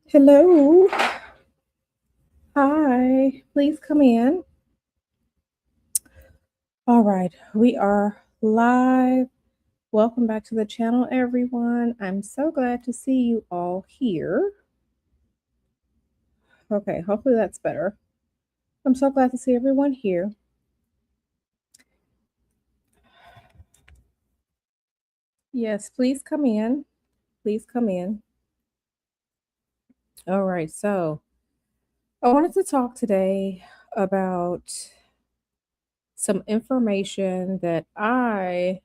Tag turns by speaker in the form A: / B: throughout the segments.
A: Hello. Hi. Please come in. All right. We are live. Welcome back to the channel, everyone. I'm so glad to see you all here. Okay. Hopefully that's better. I'm so glad to see everyone here. Yes, please come in. Please come in. All right. So I wanted to talk today about some information that I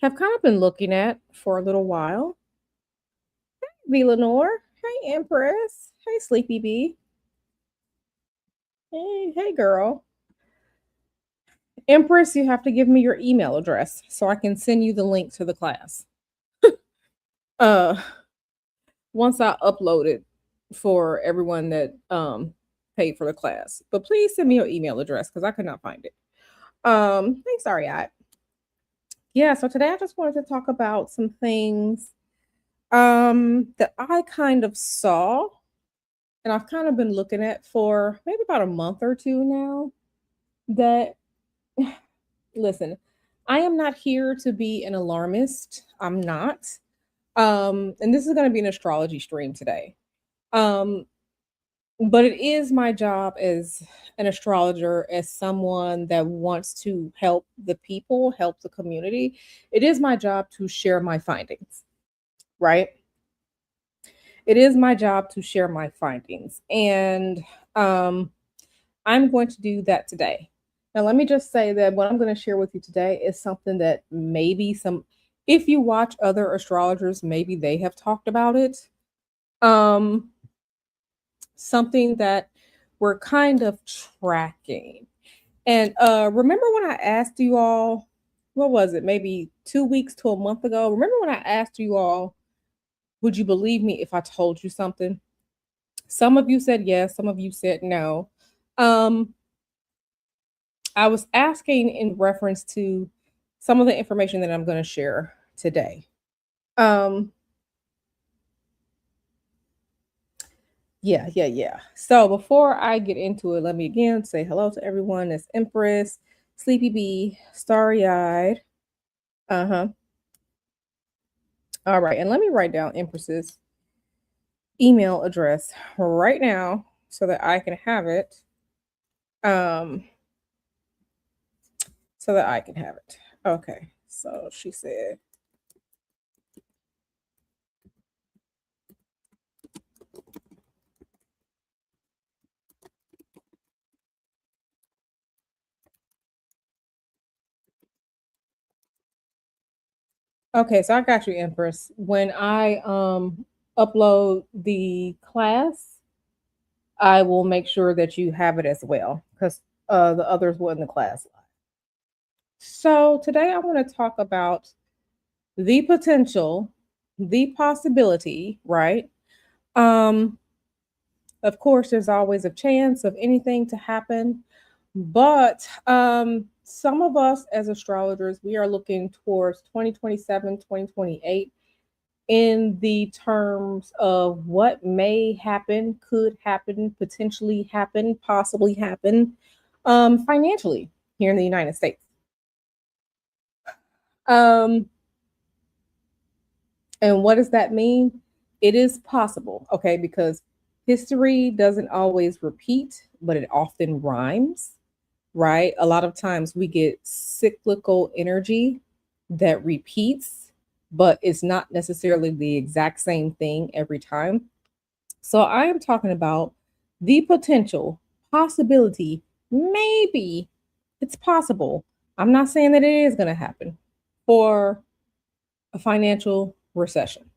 A: have kind of been looking at for a little while. V. Lenore. Hey, Empress. Hey, Sleepy Bee. Hey, girl. Empress, you have to give me your email address so I can send you the link to the class. Uh, once I upload it for everyone that paid for the class. But please send me your email address because I could not find it. Thanks, sorry, I. Yeah, so today I just wanted to talk about some things that I kind of saw and I've kind of been looking at for maybe about a month or two now that listen, I am not here to be an alarmist. I'm not. And this is going to be an astrology stream today. Um, but it is my job as an astrologer, as someone that wants to help the people, help the community. It is my job to share my findings, right? It is my job to share my findings. And um, I'm going to do that today. Now, let me just say that what I'm going to share with you today is something that maybe if you watch other astrologers, maybe they have talked about it. Um, Something that we're kind of tracking. And remember when I asked you all, what was it, maybe 2 weeks to a month ago? Remember when I asked you all, would you believe me if I told you something? Some of you said yes, some of you said no. Um, I was asking in reference to some of the information that I'm going to share today. Um, yeah. So before I get into it, let me again say hello to everyone. It's Empress, Sleepy Bee, Starry Eyed. Uh huh. All right, and let me write down Empress's email address right now so that I can have it. Um, so that I can have it. Okay. So she said, okay, so I got you, Empress. When I upload the class, I will make sure that you have it as well because the others were in the class. So today I want to talk about the potential, the possibility, right? Um, of course, there's always a chance of anything to happen, but some of us as astrologers, we are looking towards 2027, 2028 in the terms of what may happen, could happen, potentially happen, possibly happen financially here in the United States. Um, and what does that mean? It is possible, okay, because history doesn't always repeat, but it often rhymes, right? A lot of times we get cyclical energy that repeats, but it's not necessarily the exact same thing every time. So I am talking about the potential possibility, maybe it's possible. I'm not saying that it is going to happen for a financial recession.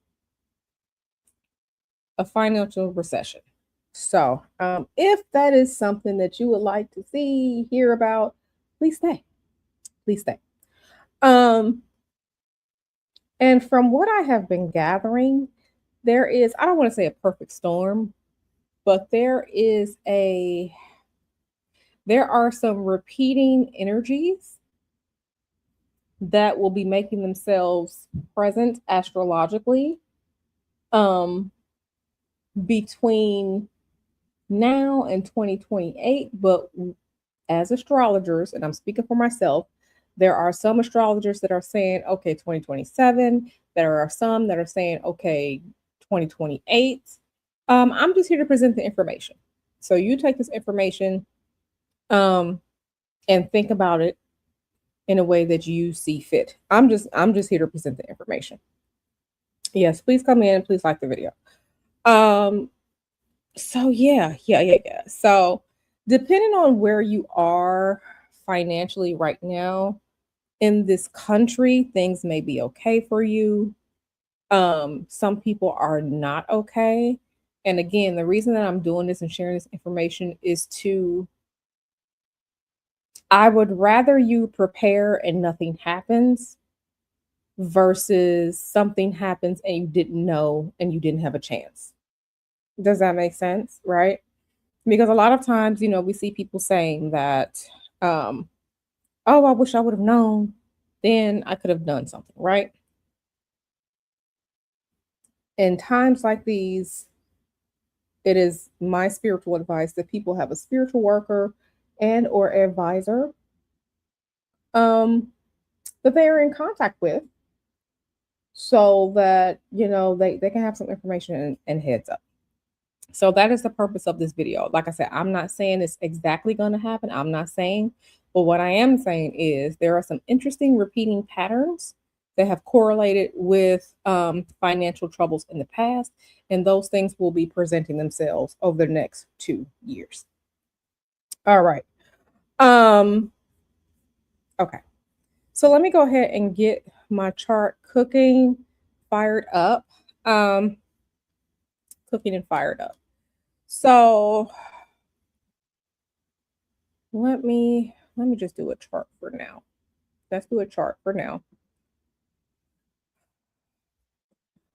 A: A financial recession. So, if that is something that you would like to see, hear about, please stay. Please stay. Um, and from what I have been gathering, I don't want to say a perfect storm, but there are some repeating energies that will be making themselves present astrologically. Um, between now and 2028. But as astrologers, and I'm speaking for myself, there are some astrologers that are saying, okay, 2027. There are some that are saying, okay, 2028. I'm just here to present the information. So you take this information um, and think about it in a way that you see fit. I'm just here to present the information. Yes, please come in. Please like the video. Um, so yeah. So depending on where you are financially right now in this country, things may be okay for you. Some people are not okay. And again, the reason that I'm doing this and sharing this information is to I would rather you prepare and nothing happens versus something happens and you didn't know and you didn't have a chance. Does that make sense? Right? Because a lot of times, we see people saying that, um, oh, I wish I would have known, then I could have done something, right? In times like these, it is my spiritual advice that people have a spiritual worker and or advisor um, that they are in contact with so that, they can have some information and heads up. So that is the purpose of this video. Like I said, I'm not saying it's exactly going to happen. I'm not saying, but what I am saying is there are some interesting repeating patterns that have correlated with financial troubles in the past, and those things will be presenting themselves over the next 2 years. All right. Okay. So let me go ahead and get my chart fired up. Cooking and fired up. So let me just do a chart for now. Let's do a chart for now.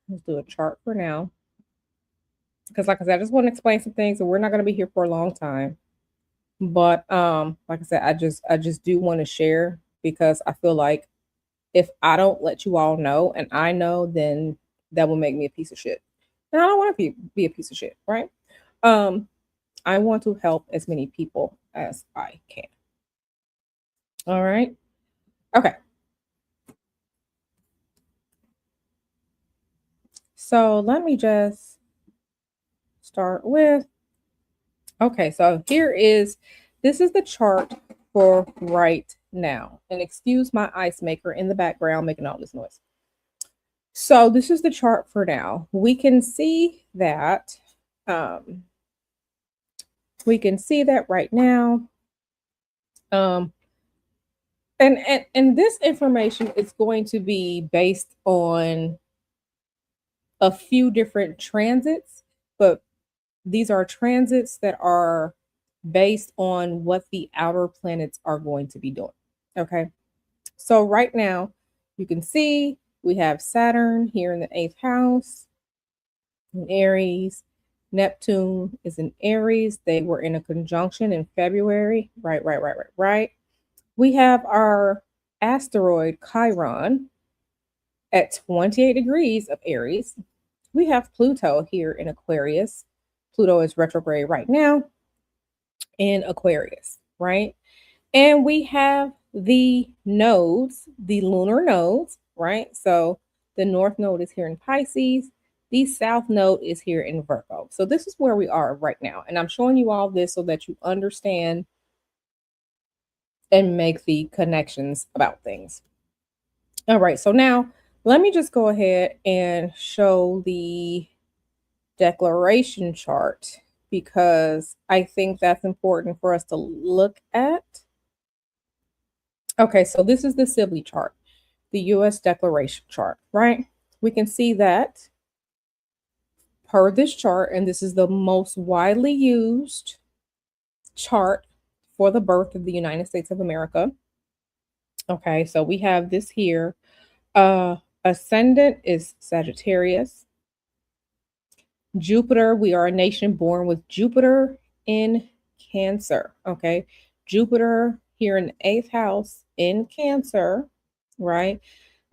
A: Let's do a chart for now. Because like I said, I just want to explain some things, and we're not going to be here for a long time. But like I said, I just do want to share because I feel like if I don't let you all know and I know, then that will make me a piece of shit. And I don't want to be a piece of shit, right? I want to help as many people as I can. All right. Okay. So let me just start with, okay, so this is the chart for right now. And excuse my ice maker in the background making all this noise. So this is the chart for now. We can see that right now. And this information is going to be based on a few different transits, but these are transits that are based on what the outer planets are going to be doing. Okay. So right now, you can see we have Saturn here in the 8th house in Aries. Neptune is in Aries. They were in a conjunction in February. Right. We have our asteroid Chiron at 28 degrees of Aries. We have Pluto here in Aquarius. Pluto is retrograde right now in Aquarius, right? And we have the nodes, the lunar nodes, right? So the north node is here in Pisces. The south node is here in Virgo. So this is where we are right now. And I'm showing you all this so that you understand and make the connections about things. All right. So now let me just go ahead and show the declaration chart because I think that's important for us to look at. Okay, so this is the Sibley chart, the U.S. declaration chart, right? We can see that per this chart, and this is the most widely used chart for the birth of the United States of America. Okay, so we have this here. Ascendant is Sagittarius. Jupiter, we are a nation born with Jupiter in Cancer. Okay. Jupiter here in the 8th house in Cancer, right?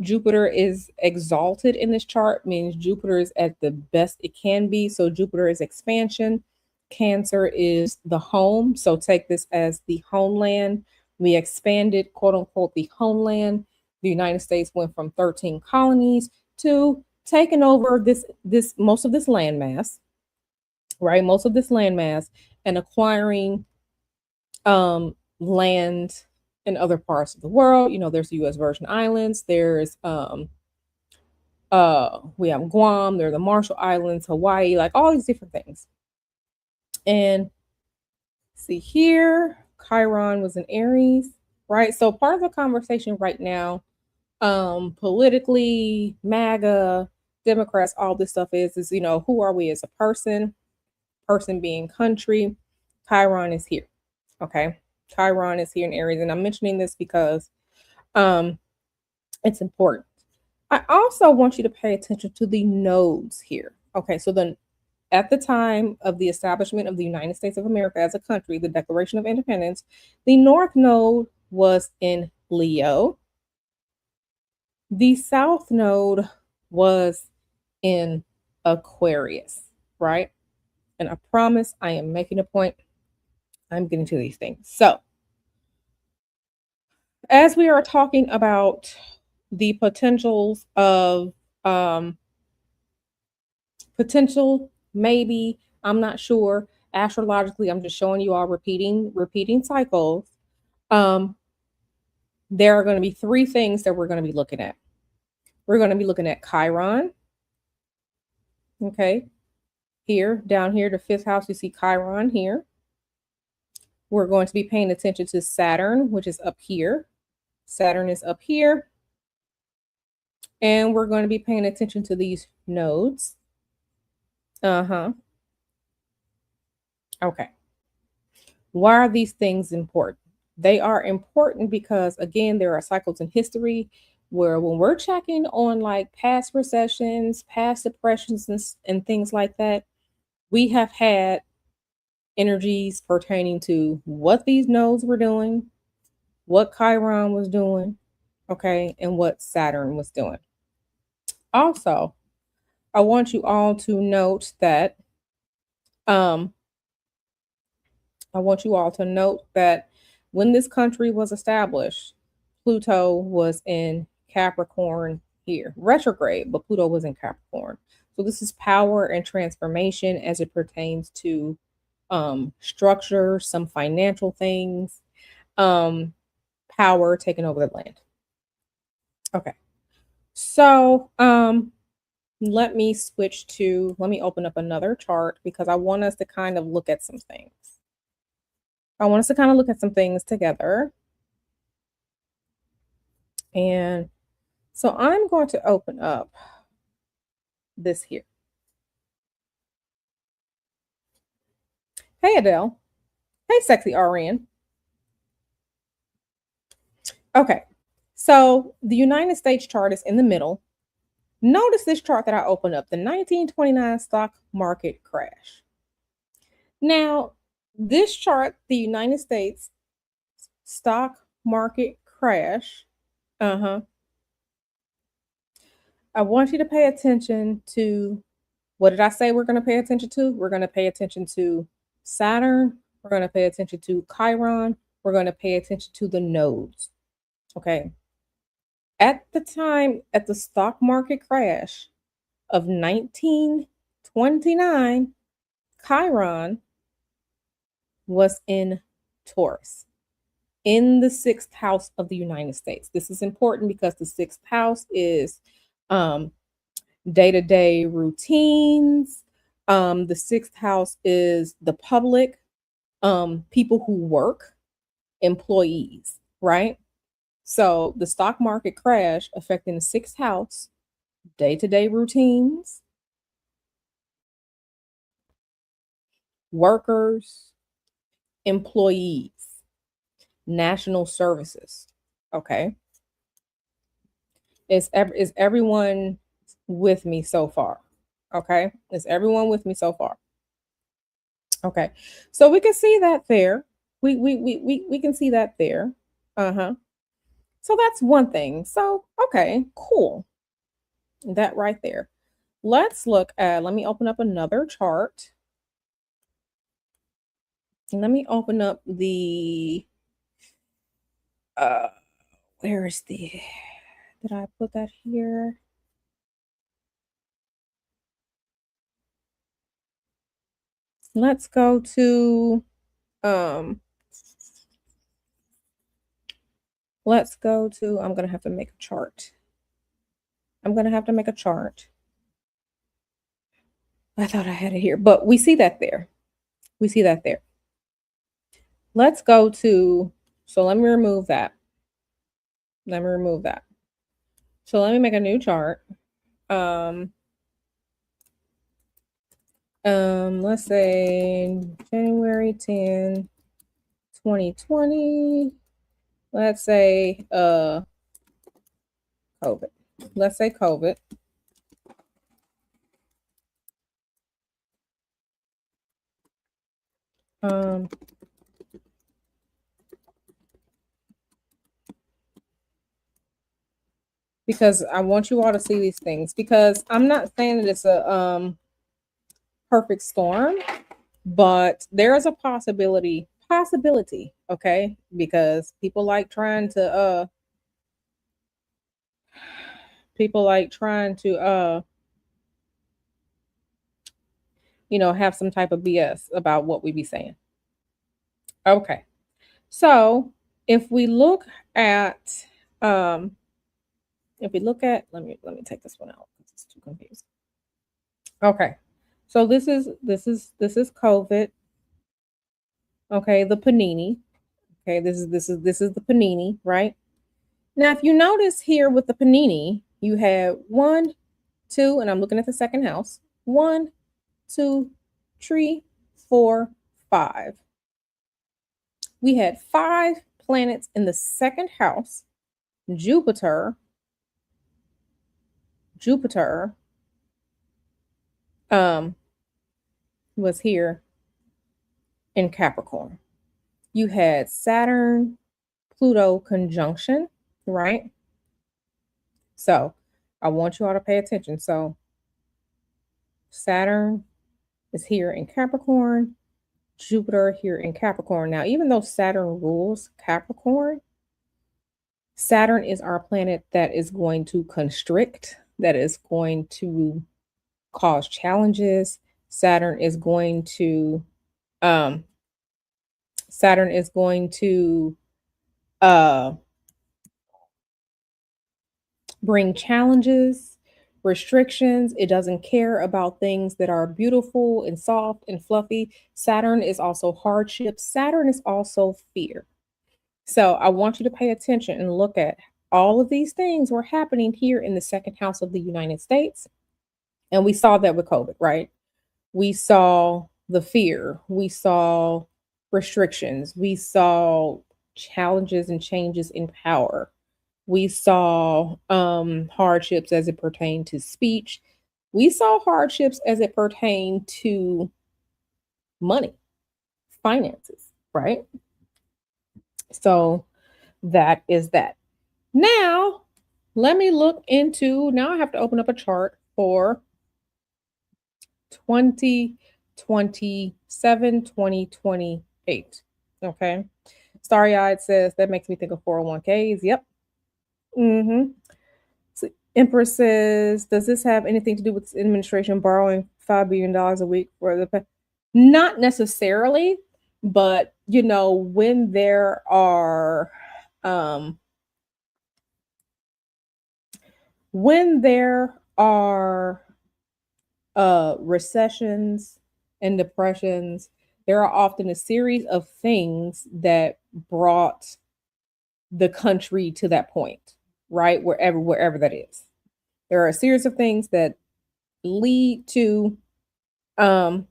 A: Jupiter is exalted in this chart, means Jupiter is at the best it can be. So Jupiter is expansion. Cancer is the home. So take this as the homeland. We expanded, quote unquote, the homeland. The United States went from 13 colonies to taking over this most of this landmass, right? Most of this landmass and acquiring land in other parts of the world. You know, there's the US Virgin Islands, there's we have Guam, there are the Marshall Islands, Hawaii, like all these different things. And see here, Chiron was in Aries, right? So part of the conversation right now, politically, MAGA, Democrats, all this stuff is, you know, who are we as a person being country. Chiron is here. Okay. Chiron is here in Aries. And I'm mentioning this because it's important. I also want you to pay attention to the nodes here. Okay, so then at the time of the establishment of the United States of America as a country, the Declaration of Independence, the North Node was in Leo. The South Node was in Aquarius, right? And I promise I am making a point. I'm getting to these things. So, as we are talking about the potentials of potential, maybe, I'm not sure. Astrologically, I'm just showing you all repeating cycles. There are going to be three things that we're going to be looking at. We're going to be looking at Chiron. Okay. Here, down here, the fifth house, you see Chiron here. We're going to be paying attention to Saturn, which is up here. Saturn is up here. And we're going to be paying attention to these nodes. Okay. Why are these things important? They are important because, again, there are cycles in history where when we're checking on like past recessions, past depressions, and things like that, we have had energies pertaining to what these nodes were doing, what Chiron was doing, okay, and what Saturn was doing. Also, I want you all to note that when this country was established, Pluto was in Capricorn here, retrograde, but Pluto was in Capricorn. So this is power and transformation as it pertains to structure, some financial things, power taking over the land. Okay. So let me open up another chart because I want us to kind of look at some things. I want us to kind of look at some things together. And so I'm going to open up this here. Hey, Adele. Hey, sexy RN. Okay. So the United States chart is in the middle. Notice this chart that I opened up, the 1929 stock market crash. Now, this chart, the United States stock market crash, I want you to pay attention to, what did I say we're going to pay attention to? We're going to pay attention to Saturn. We're going to pay attention to Chiron. We're going to pay attention to the nodes. Okay. At the time, at the stock market crash of 1929, Chiron was in Taurus, in the sixth house of the United States. This is important because the sixth house is day-to-day routines. The sixth house is the public, people who work, employees, right? So the stock market crash affecting the sixth house, day-to-day routines, workers, employees, national services. Okay. Is everyone with me so far? Okay. Is everyone with me so far? Okay. So we can see that there. We can see that there. So that's one thing. So, okay, cool. That right there. Let's look at, let me open up another chart. Let me open up the, uh, where is the, did I put that here? Let's go to, um, let's go to, I'm going to have to make a chart. I'm going to have to make a chart. I thought I had it here, but we see that there. We see that there. Let's go to, so let me remove that. Let me remove that. So let me make a new chart. Um, let's say January 10, 2020. Let's say COVID. Let's say COVID. Um, because I want you all to see these things, because I'm not saying that it's a perfect storm, but there is a possibility, okay? Because people like trying to have some type of BS about what we be saying. Okay. So, if we look at um let me take this one out because it's too confusing. Okay. So this is COVID. Okay, the panini. Okay, this is the panini, right? Now, if you notice here with the panini, you have 1, 2, and I'm looking at the second house. 1, 2, 3, 4, 5. We had 5 planets in the second house. Jupiter um was here in Capricorn. You had Saturn, Pluto conjunction, right? So I want you all to pay attention. So Saturn is here in Capricorn, Jupiter here in Capricorn. Now, even though Saturn rules Capricorn, Saturn is our planet that is going to constrict, that is going to cause challenges. Saturn is going to um Saturn is going to uh bring challenges, restrictions. It doesn't care about things that are beautiful and soft and fluffy. Saturn is also hardship. Saturn is also fear. So I want you to pay attention and look at all of these things were happening here in the second house of the United States. And we saw that with COVID, right? We saw the fear, we saw restrictions, we saw challenges and changes in power. We saw hardships as it pertained to speech. We saw hardships as it pertained to money, finances, right? So that is that. Now, let me look into, now I have to open up a chart for 2027, 2028. Okay. Starry eyed says that makes me think of 401ks. Yep. Mm-hmm. So Empress says, does this have anything to do with this administration borrowing $5 billion a week for the not necessarily, but when there are um when there are recessions and depressions, there are often a series of things that brought the country to that point, right? Wherever that is. There are a series of things that lead to um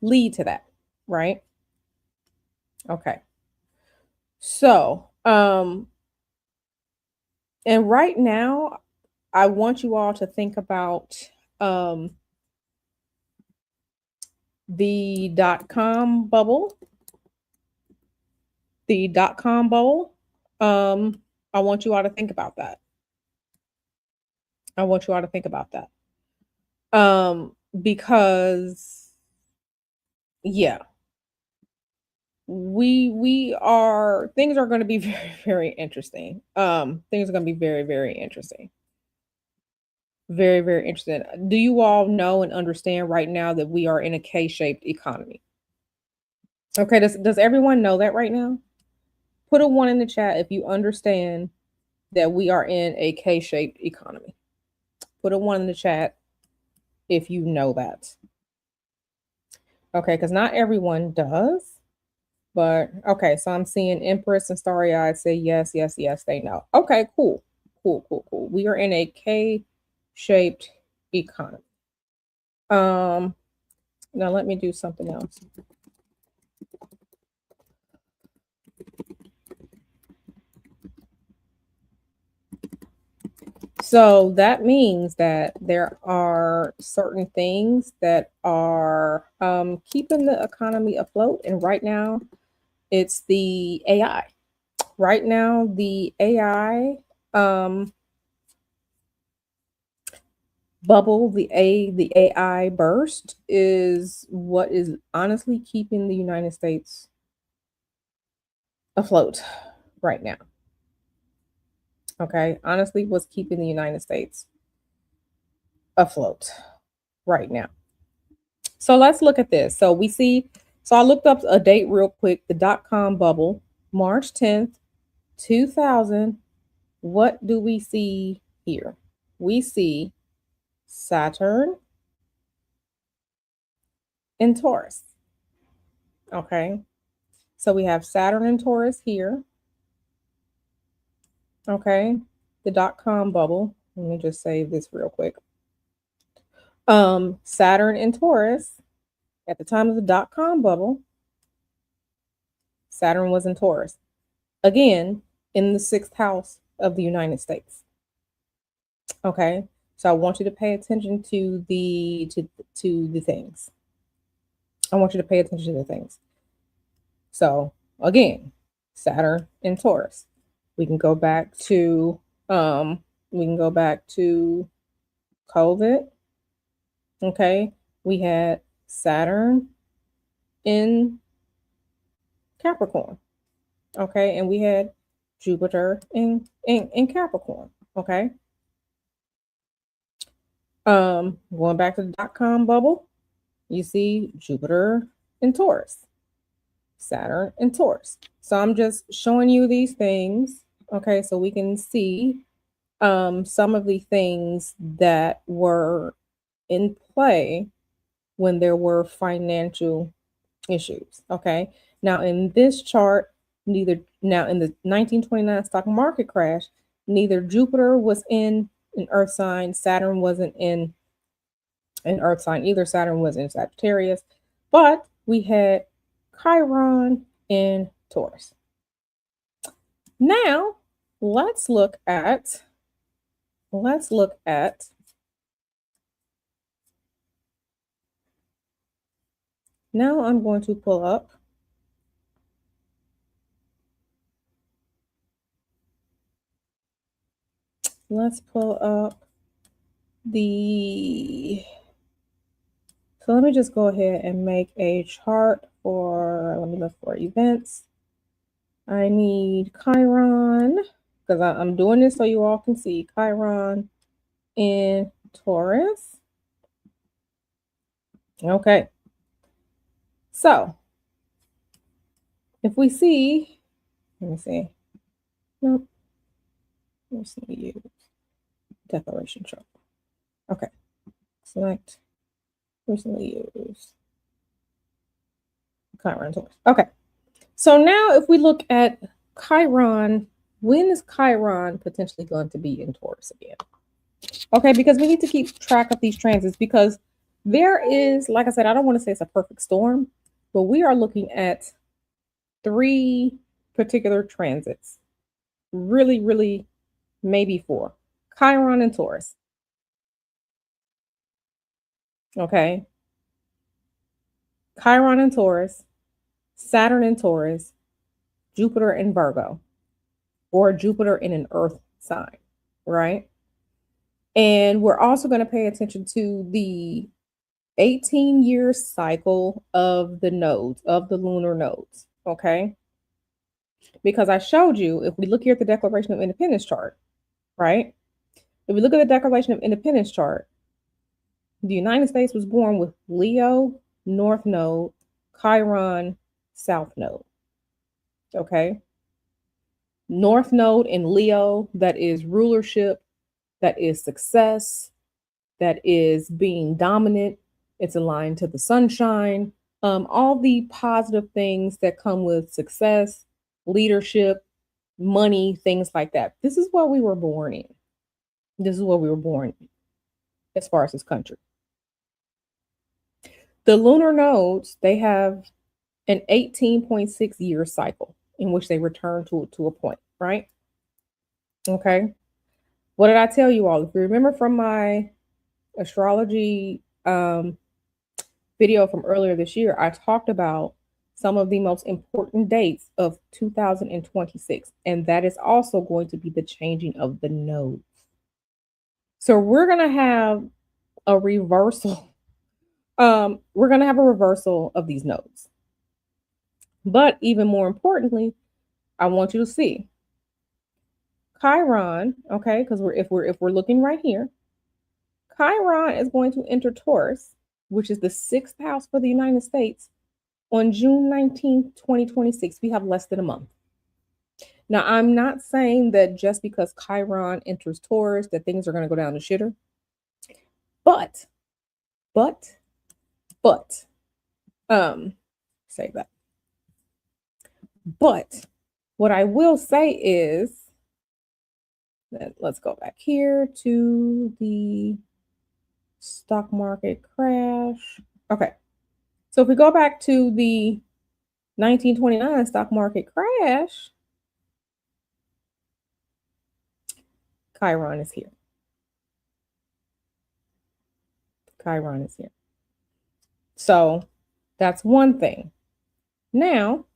A: that, right? Okay. So, and right now I want you all to think about um the dot-com bubble. The dot-com bubble. Um I want you all to think about that. I want you all to think about that. Because yeah, we are things are going to be very, very interesting. Things are going to be very, very interesting. Very, very interesting. Do you all know and understand right now that we are in a K-shaped economy? Okay, does everyone know that right now? Put a one in the chat if you understand that we are in a K-shaped economy. Put a one in the chat if you know that. Okay, because not everyone does. But okay, so I'm seeing Empress and Starry Eyed say yes, yes, yes, they know. Okay, cool. Cool, cool, cool. We are in a K-shaped economy. Now let me do something else. So that means that there are certain things that are keeping the economy afloat. And right now, it's the AI. Right now, the AI bubble, the AI burst is what is honestly keeping the United States afloat right now. Okay, honestly, what's keeping the United States afloat right now. So let's look at this. So we see, so I looked up a date real quick, the dot-com bubble, March 10th, 2000. What do we see here? We see Saturn in Taurus. Okay. So we have Saturn in Taurus here. Okay. The dot-com bubble. Let me just save this real quick. Saturn in Taurus at the time of the dot-com bubble, Saturn was in Taurus. Again, in the 6th house of the United States. Okay. So I want you to pay attention to the things. I want you to pay attention to the things. So again, Saturn in Taurus. We can go back to COVID. Okay. We had Saturn in Capricorn. Okay, and we had Jupiter in Capricorn. Okay. Going back to the dot-com bubble, you see Jupiter in Taurus, Saturn in Taurus. So I'm just showing you these things, okay, so we can see some of the things that were in play when there were financial issues. Okay. Now in this chart, now in the 1929 stock market crash, neither Jupiter was in an earth sign, Saturn wasn't in an earth sign either. Saturn was in Sagittarius, but we had Chiron in Taurus. Now let's look at now I'm going to pull up let's pull up the so let me just go ahead and make a chart for, let me look for events. I need Chiron, because I'm doing this so you all can see Chiron in Taurus. Okay. So if we see, let me see. Nope. Let's use declaration chart. Okay. Select recently used Chiron Taurus. Okay. So now if we look at Chiron, when is Chiron potentially going to be in Taurus again? Okay, because we need to keep track of these transits because there is, like I said, I don't want to say it's a perfect storm, but we are looking at 3 particular transits. Really, really, maybe 4. Chiron and Taurus. Okay. Chiron and Taurus, Saturn and Taurus, Jupiter and Virgo. or Jupiter in an earth sign, right? And we're also going to pay attention to the 18-year cycle of the nodes, of the lunar nodes, okay? Because I showed you, if we look here at the Declaration of Independence chart, right? If we look at the Declaration of Independence chart, the United States was born with Leo, North Node, Chiron, South Node, okay? North Node in Leo, that is rulership, that is success, that is being dominant. It's aligned to the sunshine. All the positive things that come with success, leadership, money, things like that. This is what we were born in. This is what we were born in as far as this country. The lunar nodes, they have an 18.6 year cycle in which they return to a point, right? Okay. What did I tell you all? If you remember from my astrology video from earlier this year, I talked about some of the most important dates of 2026, and that is also going to be the changing of the nodes. So we're going to have a reversal. We're going to have a reversal of these nodes. But even more importantly, I want you to see Chiron, okay? Because if we're looking right here, Chiron is going to enter Taurus, which is the 6th house for the United States, on June 19th, 2026. We have less than a month. Now, I'm not saying that just because Chiron enters Taurus that things are going to go down the shitter. But, say that. But what I will say is that let's go back here to the stock market crash. Okay. So if we go back to the 1929 stock market crash, Chiron is here. Chiron is here. So that's one thing. Now,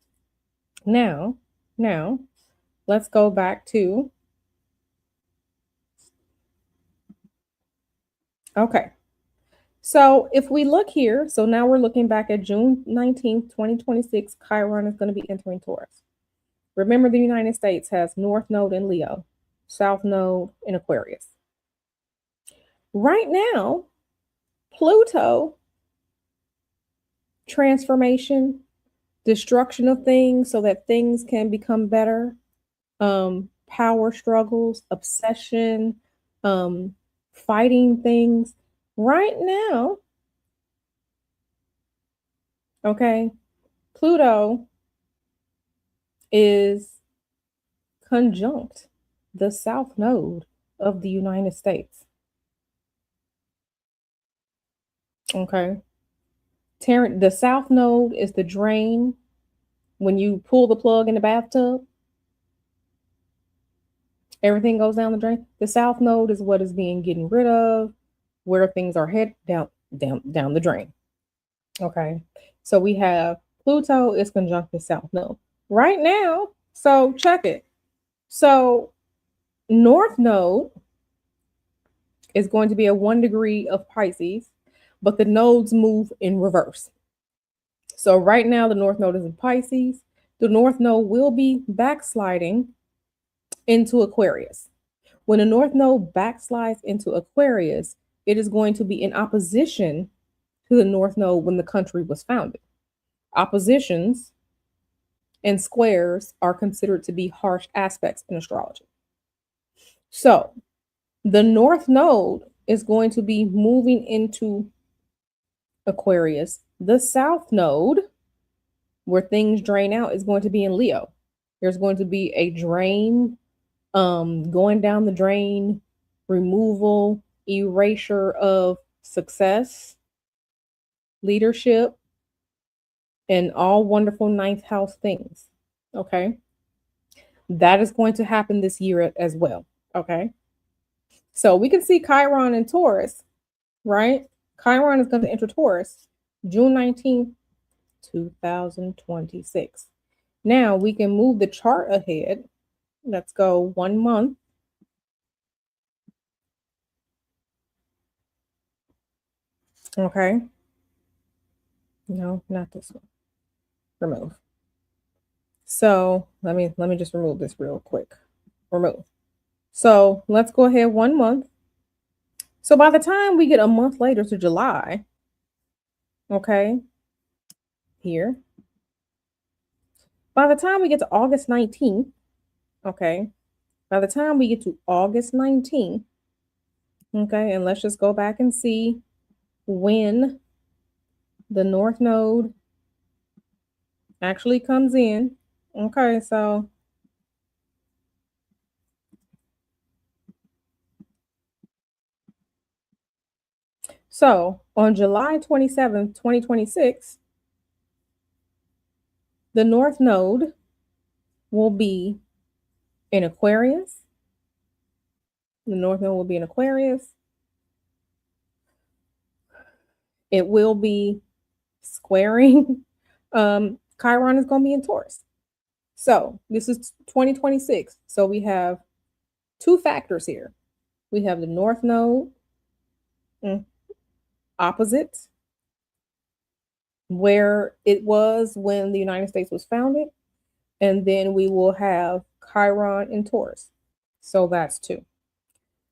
A: let's go back to, okay. So if we look here, so now we're looking back at June 19th, 2026, Chiron is going to be entering Taurus. Remember, the United States has North Node in Leo, South Node in Aquarius. Right now, Pluto, transformation, destruction of things so that things can become better, power struggles, obsession, fighting things. Right now, okay, Pluto is conjunct the South Node of the United States. Okay. The South Node is the drain when you pull the plug in the bathtub. Everything goes down the drain. The South Node is what is being getting rid of, where things are headed down the drain. Okay. So we have Pluto is conjunct the South Node right now. So check it. So North Node is going to be a 1 degree of Pisces, but the nodes move in reverse. So right now the North Node is in Pisces. The North Node will be backsliding into Aquarius. When the North Node backslides into Aquarius, it is going to be in opposition to the North Node when the country was founded. Oppositions and squares are considered to be harsh aspects in astrology. So the North Node is going to be moving into Aquarius. The South Node, where things drain out, is going to be in Leo. There's going to be a drain, going down the drain, removal, erasure of success, leadership, and all wonderful 9th house things. Okay. That is going to happen this year as well. Okay. So we can see Chiron in Taurus, right? Chiron is going to enter Taurus June 19th, 2026. Now we can move the chart ahead Let's go 1 month. Okay. No, not this one. Remove. So let me just remove this real quick. Remove. So let's go ahead 1 month. So by the time we get a month later to July, okay, here. By the time we get to August 19th, okay, by the time we get to August 19th, okay, and let's just go back and see when the North Node actually comes in. Okay, so on July 27th, 2026, the North Node will be in Aquarius. The North Node will be in Aquarius. It will be squaring. Chiron is going to be in Taurus. So this is 2026. So we have two factors here. We have the North Node opposite where it was when the United States was founded. And then we will have Chiron in Taurus. So that's two.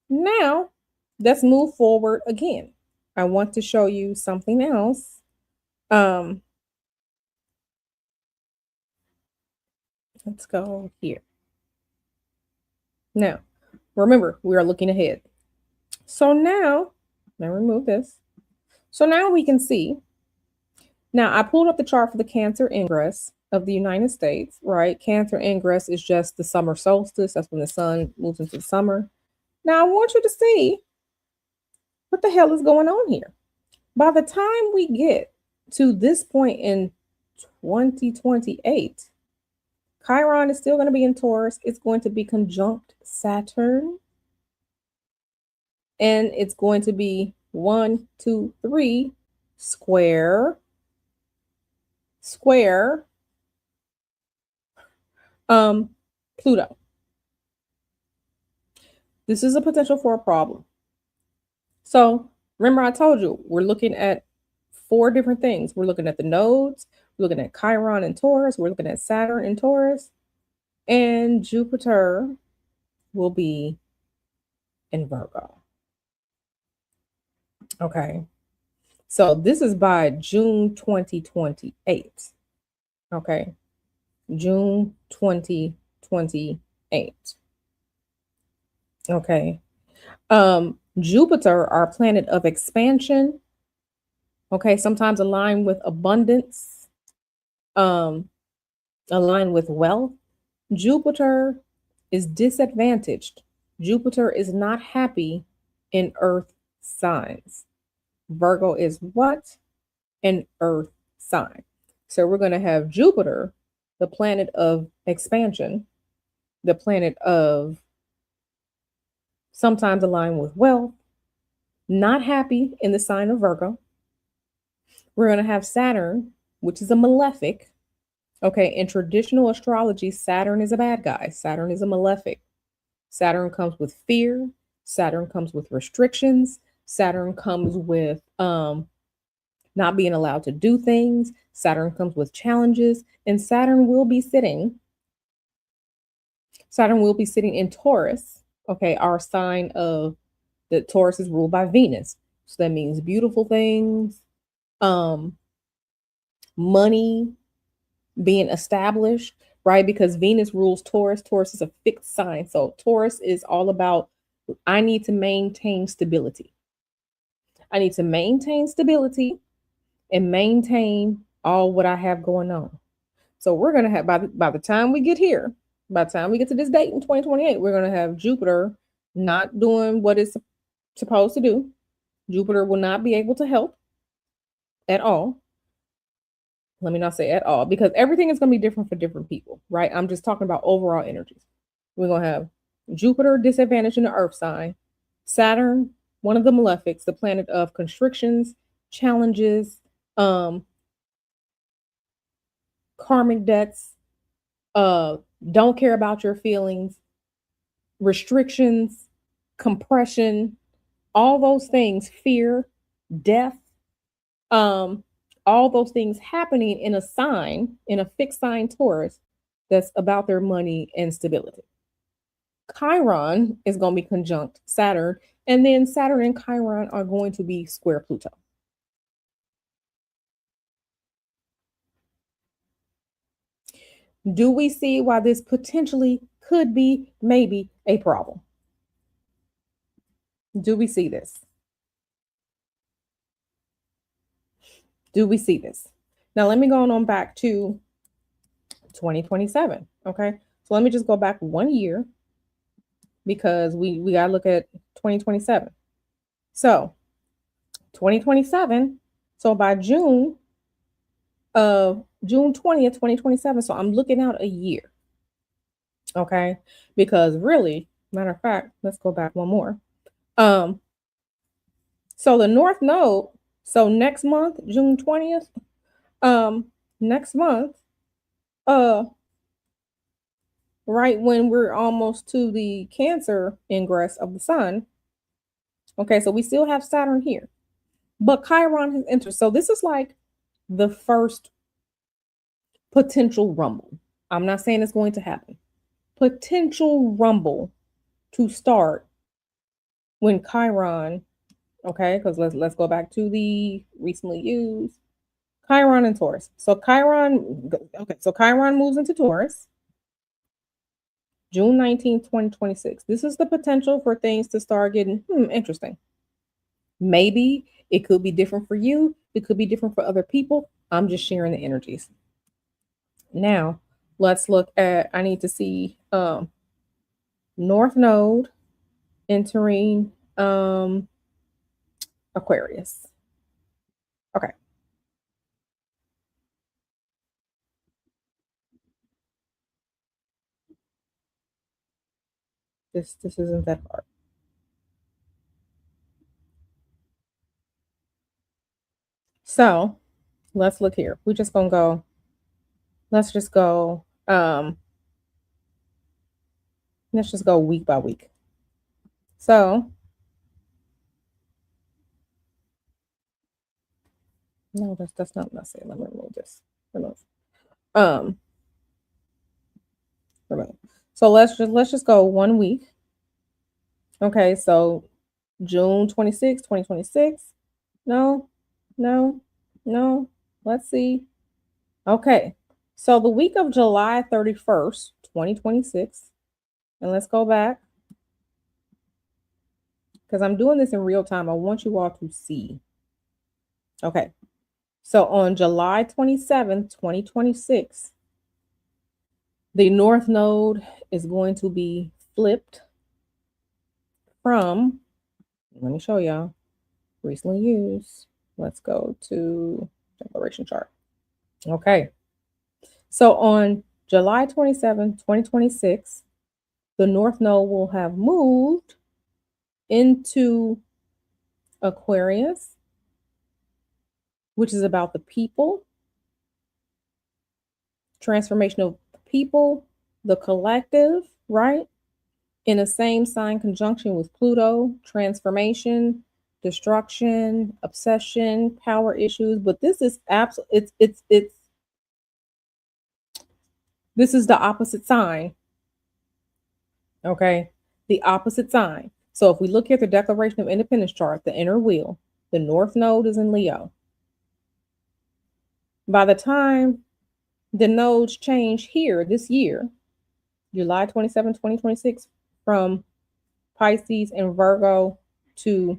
A: Now, let's move forward again. I want to show you something else. Let's go here. Now, remember, we are looking ahead. So now, let me remove this. So now we can see. Now, I pulled up the chart for the Cancer ingress of the United States, right? Cancer ingress is just the summer solstice. That's when the sun moves into the summer. Now, I want you to see what the hell is going on here. By the time we get to this point in 2028, Chiron is still going to be in Taurus. It's going to be conjunct Saturn. And it's going to be 1, 2, 3 square Pluto. This is a potential for a problem. So remember, I told you we're looking at 4 different things. We're looking at the nodes, we're looking at Chiron and Taurus, we're looking at Saturn and Taurus, and Jupiter will be in Virgo. Okay. So this is by June 2028. Okay. June 2028. Okay. Jupiter, our planet of expansion, okay, sometimes aligned with abundance, aligned with wealth. Jupiter is disadvantaged. Jupiter is not happy in earth signs. Virgo is what? An earth sign. So we're going to have Jupiter, the planet of expansion, the planet of sometimes aligned with wealth, not happy in the sign of Virgo. We're going to have Saturn, which is a malefic. Okay, in traditional astrology, Saturn is a bad guy. Saturn is a malefic. Saturn comes with fear. Saturn comes with restrictions. Saturn comes with not being allowed to do things. Saturn comes with challenges, and Saturn will be sitting in Taurus. Okay, our sign of that Taurus is ruled by Venus. So that means beautiful things, money, being established, right? Because Venus rules Taurus. Taurus is a fixed sign. So Taurus is all about, I need to maintain stability. I need to maintain stability and maintain all what I have going on. So we're going to have, by the time we get here, by the time we get to this date in 2028, we're going to have Jupiter not doing what it's supposed to do. Jupiter will not be able to help at all. Let me not say at all, because everything is going to be different for different people, right? I'm just talking about overall energies. We're going to have Jupiter disadvantage in the earth sign, Saturn, one of the malefics, the planet of constrictions, challenges, karmic debts, don't care about your feelings, restrictions, compression, all those things, fear, death, um, all those things happening in a sign, in a fixed sign Taurus that's about their money and stability. Chiron is going to be conjunct Saturn, and then Saturn and Chiron are going to be square Pluto. Do we see why this potentially could be maybe a problem? Do we see this? Do we see this? Now, let me go on back to 2027. Okay. So let me just go back 1 year because we got to look at 2027. So 2027. So by June 20th, 2027. So I'm looking out a year. Okay. Because really, matter of fact, let's go back one more. So the North Node, so next month, June 20th, next month, right when we're almost to the Cancer ingress of the sun. Okay, so we still have Saturn here, but Chiron has entered. So this is like the first potential rumble. I'm not saying it's going to happen. Potential rumble to start when Chiron, okay, because let's go back to the recently used Chiron and Taurus. So Chiron, okay, so Chiron moves into Taurus. June 19th, 2026. This is the potential for things to start getting interesting. Maybe it could be different for you. It could be different for other people. I'm just sharing the energies. Now, let's look at, I need to see North Node entering Aquarius. Okay. This isn't that hard. So let's look here. We're just gonna go, let's just go week by week. So no, that's not necessary. Let me remove this. Remove. Remove. So let's just go 1 week. Okay, so June 26, 2026. No, no, no. Let's see. Okay. So the week of July 31st, 2026. And let's go back. Because I'm doing this in real time. I want you all to see. Okay. So on July 27th, 2026, the North Node is going to be flipped from, let me show y'all, recently used. Let's go to declaration chart. Okay. So on July 27th, 2026, the North Node will have moved into Aquarius, which is about the people, transformation of people, the collective, right? In the same sign conjunction with Pluto, transformation, destruction, obsession, power issues. But this is absolutely, it's this is the opposite sign. Okay, the opposite sign. So if we look at the Declaration of Independence chart, the inner wheel, the North Node is in Leo. By the time the nodes change here this year, July 27, 2026, from Pisces and Virgo to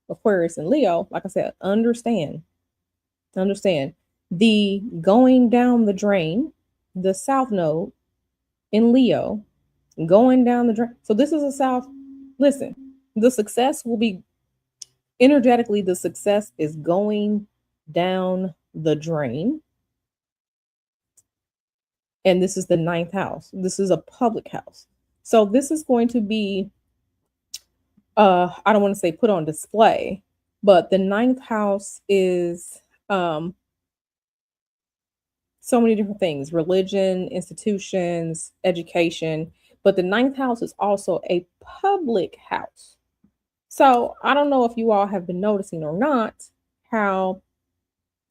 A: Aquarius and Leo, like I said, understand the going down the drain, the South Node in Leo, going down the drain. So this is a South. Listen, the success will be energetically, the success is going down the drain. And this is the 9th house. This is a public house. So this is going to be, I don't want to say put on display, but the 9th house is so many different things: religion, institutions, education. But the ninth house is also a public house. So I don't know if you all have been noticing or not how,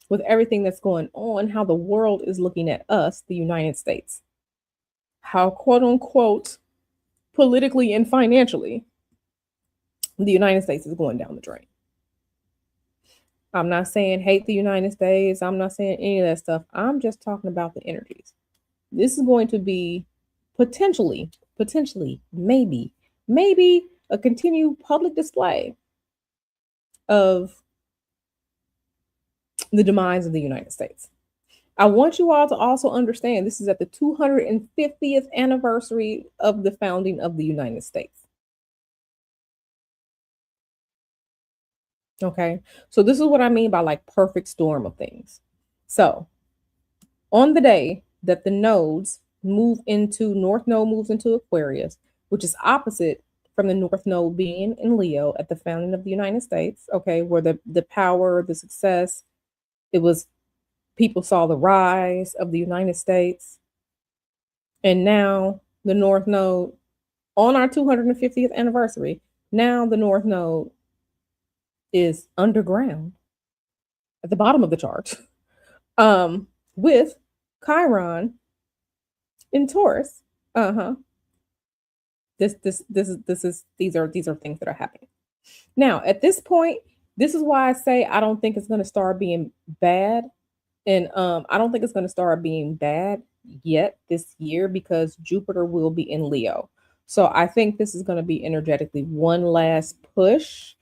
A: with everything that's going on, how the world is looking at us, the United States, how quote unquote politically and financially the United States is going down the drain. I'm not saying hate the United States. I'm not saying any of that stuff. I'm just talking about the energies. This is going to be potentially, maybe a continued public display of the demise of the United States. I want you all to also understand this is at the 250th anniversary of the founding of the United States. Okay. So this is what I mean by like perfect storm of things. So on the day that the nodes move into North Node moves into Aquarius, which is opposite from the North Node being in Leo at the founding of the United States, okay, where the power, the success, it was people saw the rise of the United States. And now the North Node on our 250th anniversary, now the North Node is underground at the bottom of the chart, with Chiron in Taurus. These are things that are happening. Now, at this point, this is why I say I don't think it's going to start being bad. And I don't think it's going to start being bad yet this year because Jupiter will be in Leo. So I think this is going to be energetically one last push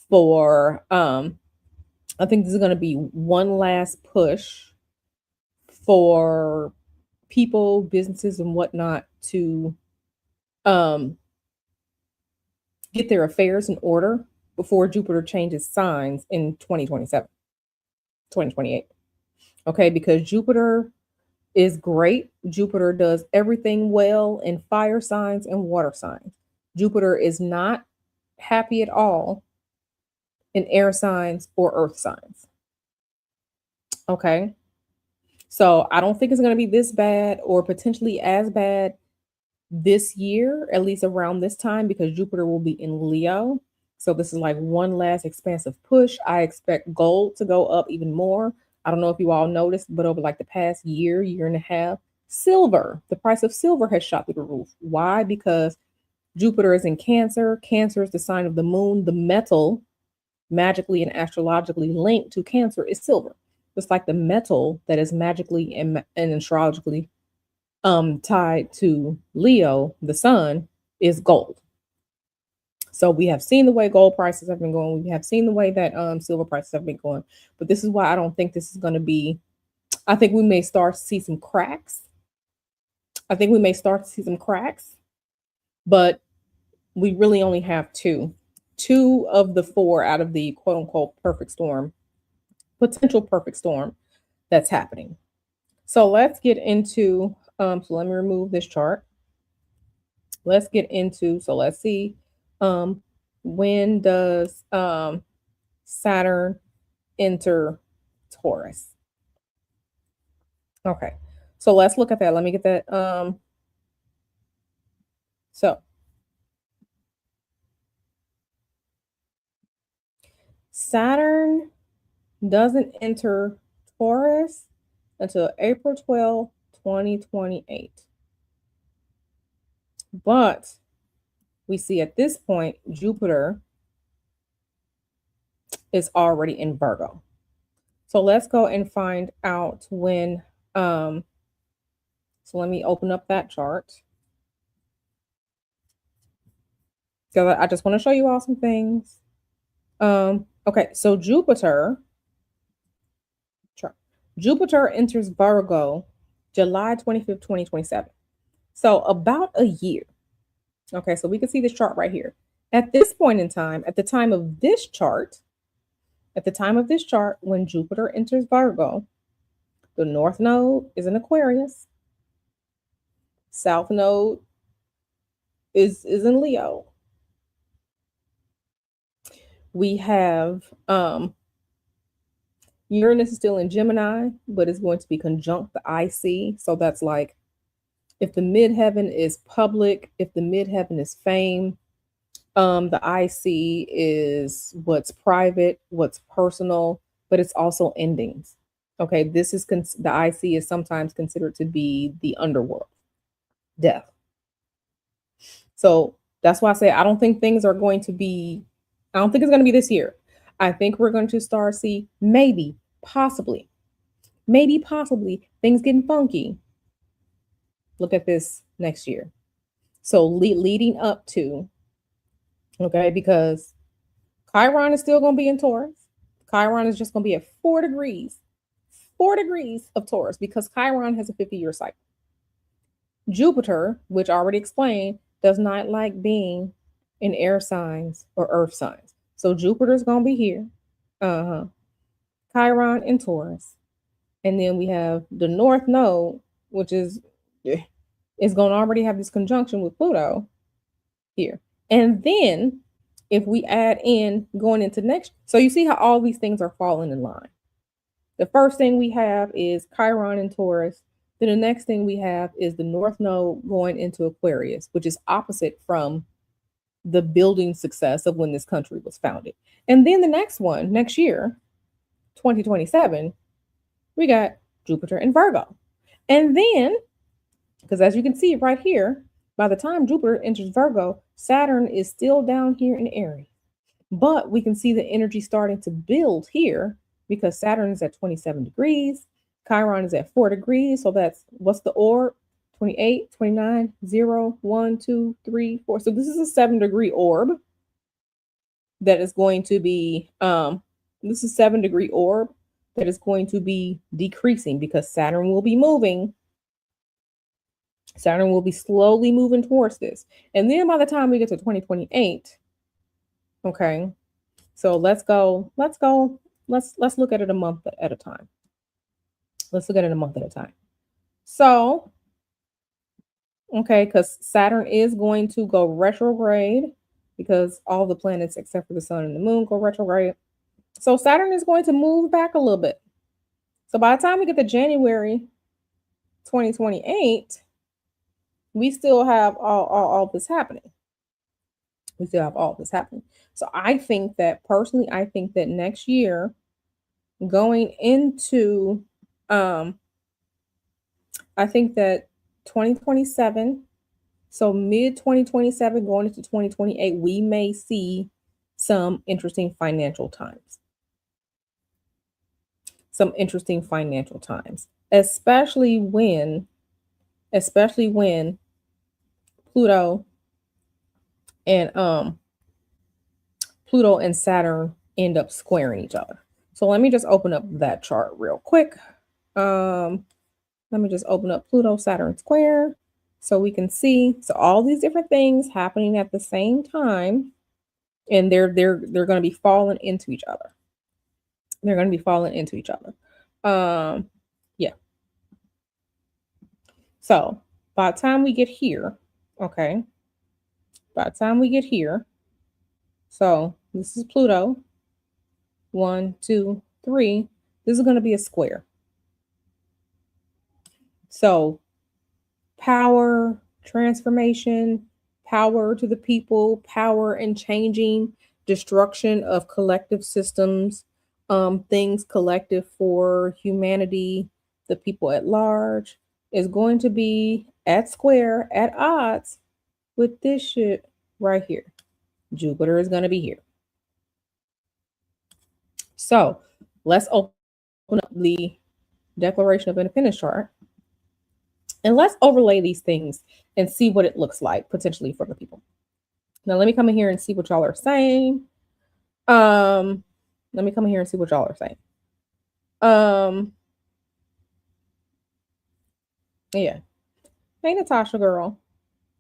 A: for I think this is going to be one last push for people, businesses, and whatnot to get their affairs in order before Jupiter changes signs in 2027, 2028. Okay, because Jupiter is great. Jupiter does everything well in fire signs and water signs. Jupiter is not happy at all in air signs or earth signs. Okay. So I don't think it's going to be this bad or potentially as bad this year, at least around this time, because Jupiter will be in Leo. So this is like one last expansive push. I expect gold to go up even more. I don't know if you all noticed, but over like the past year and a half, silver, the price of silver has shot through the roof. Why? Because Jupiter is in Cancer. Cancer is the sign of the moon. The metal magically and astrologically linked to Cancer is silver. Just like the metal that is magically and astrologically tied to Leo, the sun, is gold. So we have seen the way gold prices have been going. We have seen the way that silver prices have been going. But this is why I don't think this is going to be. I think we may start to see some cracks. But we really only have two of the four out of the quote unquote perfect storm, potential perfect storm that's happening. So let's get into. So let me remove this chart. Let's get into. So let's see. When does Saturn enter Taurus? Okay, so let's look at that. Let me get that. So Saturn doesn't enter Taurus until April 12, 2028. But we see at this point, Jupiter is already in Virgo. So let's go and find out when. So let me open up that chart. So I just want to show you all some things. Okay, so Jupiter enters Virgo July 25th, 2027. So about a year. Okay, so we can see this chart right here. At this point in time, at the time of this chart, when Jupiter enters Virgo, the North Node is in Aquarius. South Node is in Leo. We have Uranus is still in Gemini, but it's going to be conjunct the IC. So that's like If the midheaven is public, if the midheaven is fame, the IC is what's private, what's personal, but it's also endings. Okay, this is the IC is sometimes considered to be the underworld, death. So that's why I say I don't think things are going to be, I don't think it's going to be this year. I think we're going to start see maybe, possibly, things getting funky. Look at this next year. So leading up to, okay, because Chiron is still going to be in Taurus. Chiron is just going to be at 4 degrees of Taurus because Chiron has a 50-year cycle. Jupiter, which I already explained, does not like being in air signs or earth signs. So Jupiter's going to be here. Chiron in Taurus. And then we have the North Node, which is going to already have this conjunction with Pluto here. And then if we add in going into next, so you see how all these things are falling in line. The first thing we have is Chiron in Taurus. Then the next thing we have is the North Node going into Aquarius, which is opposite from the building success of when this country was founded. And then the next one, next year, 2027, we got Jupiter in Virgo. And then, because as you can see right here, by the time Jupiter enters Virgo, Saturn is still down here in Aries. But we can see the energy starting to build here because Saturn is at 27 degrees. Chiron is at 4 degrees. So that's, what's the orb? 28, 29, 0, 1, 2, 3, 4. So this is a 7-degree orb that is going to be, this is 7-degree orb that is going to be decreasing because Saturn will be moving. Saturn will be slowly moving towards this. And then by the time we get to 2028, okay, so let's look at it a month at a time. Let's look at it a month at a time. So, okay, because Saturn is going to go retrograde because all the planets except for the sun and the moon go retrograde. So Saturn is going to move back a little bit. So by the time we get to January 2028, we still have all this happening. We still have all this happening. So I think that personally, I think that next year going into, I think that 2027, so mid 2027 going into 2028, we may see some interesting financial times. Some interesting financial times, especially when Pluto and Saturn end up squaring each other. So let me just open up that chart real quick. Let me just open up Pluto Saturn square so we can see. So all these different things happening at the same time, and they're going to be falling into each other. They're going to be falling into each other. Yeah. So by the time we get here, okay, by the time we get here, so this is Pluto, 1, 2, 3, this is going to be a square. So power, transformation, power to the people, power in changing, destruction of collective systems, things collective for humanity, the people at large, is going to be at square, at odds with this shit right here. Jupiter is going to be here. So let's open up the Declaration of Independence chart and let's overlay these things and see what it looks like potentially for the people. Now, let me come in here and see what y'all are saying. Let me come in here and see what y'all are saying. Yeah. Hey, Natasha, girl.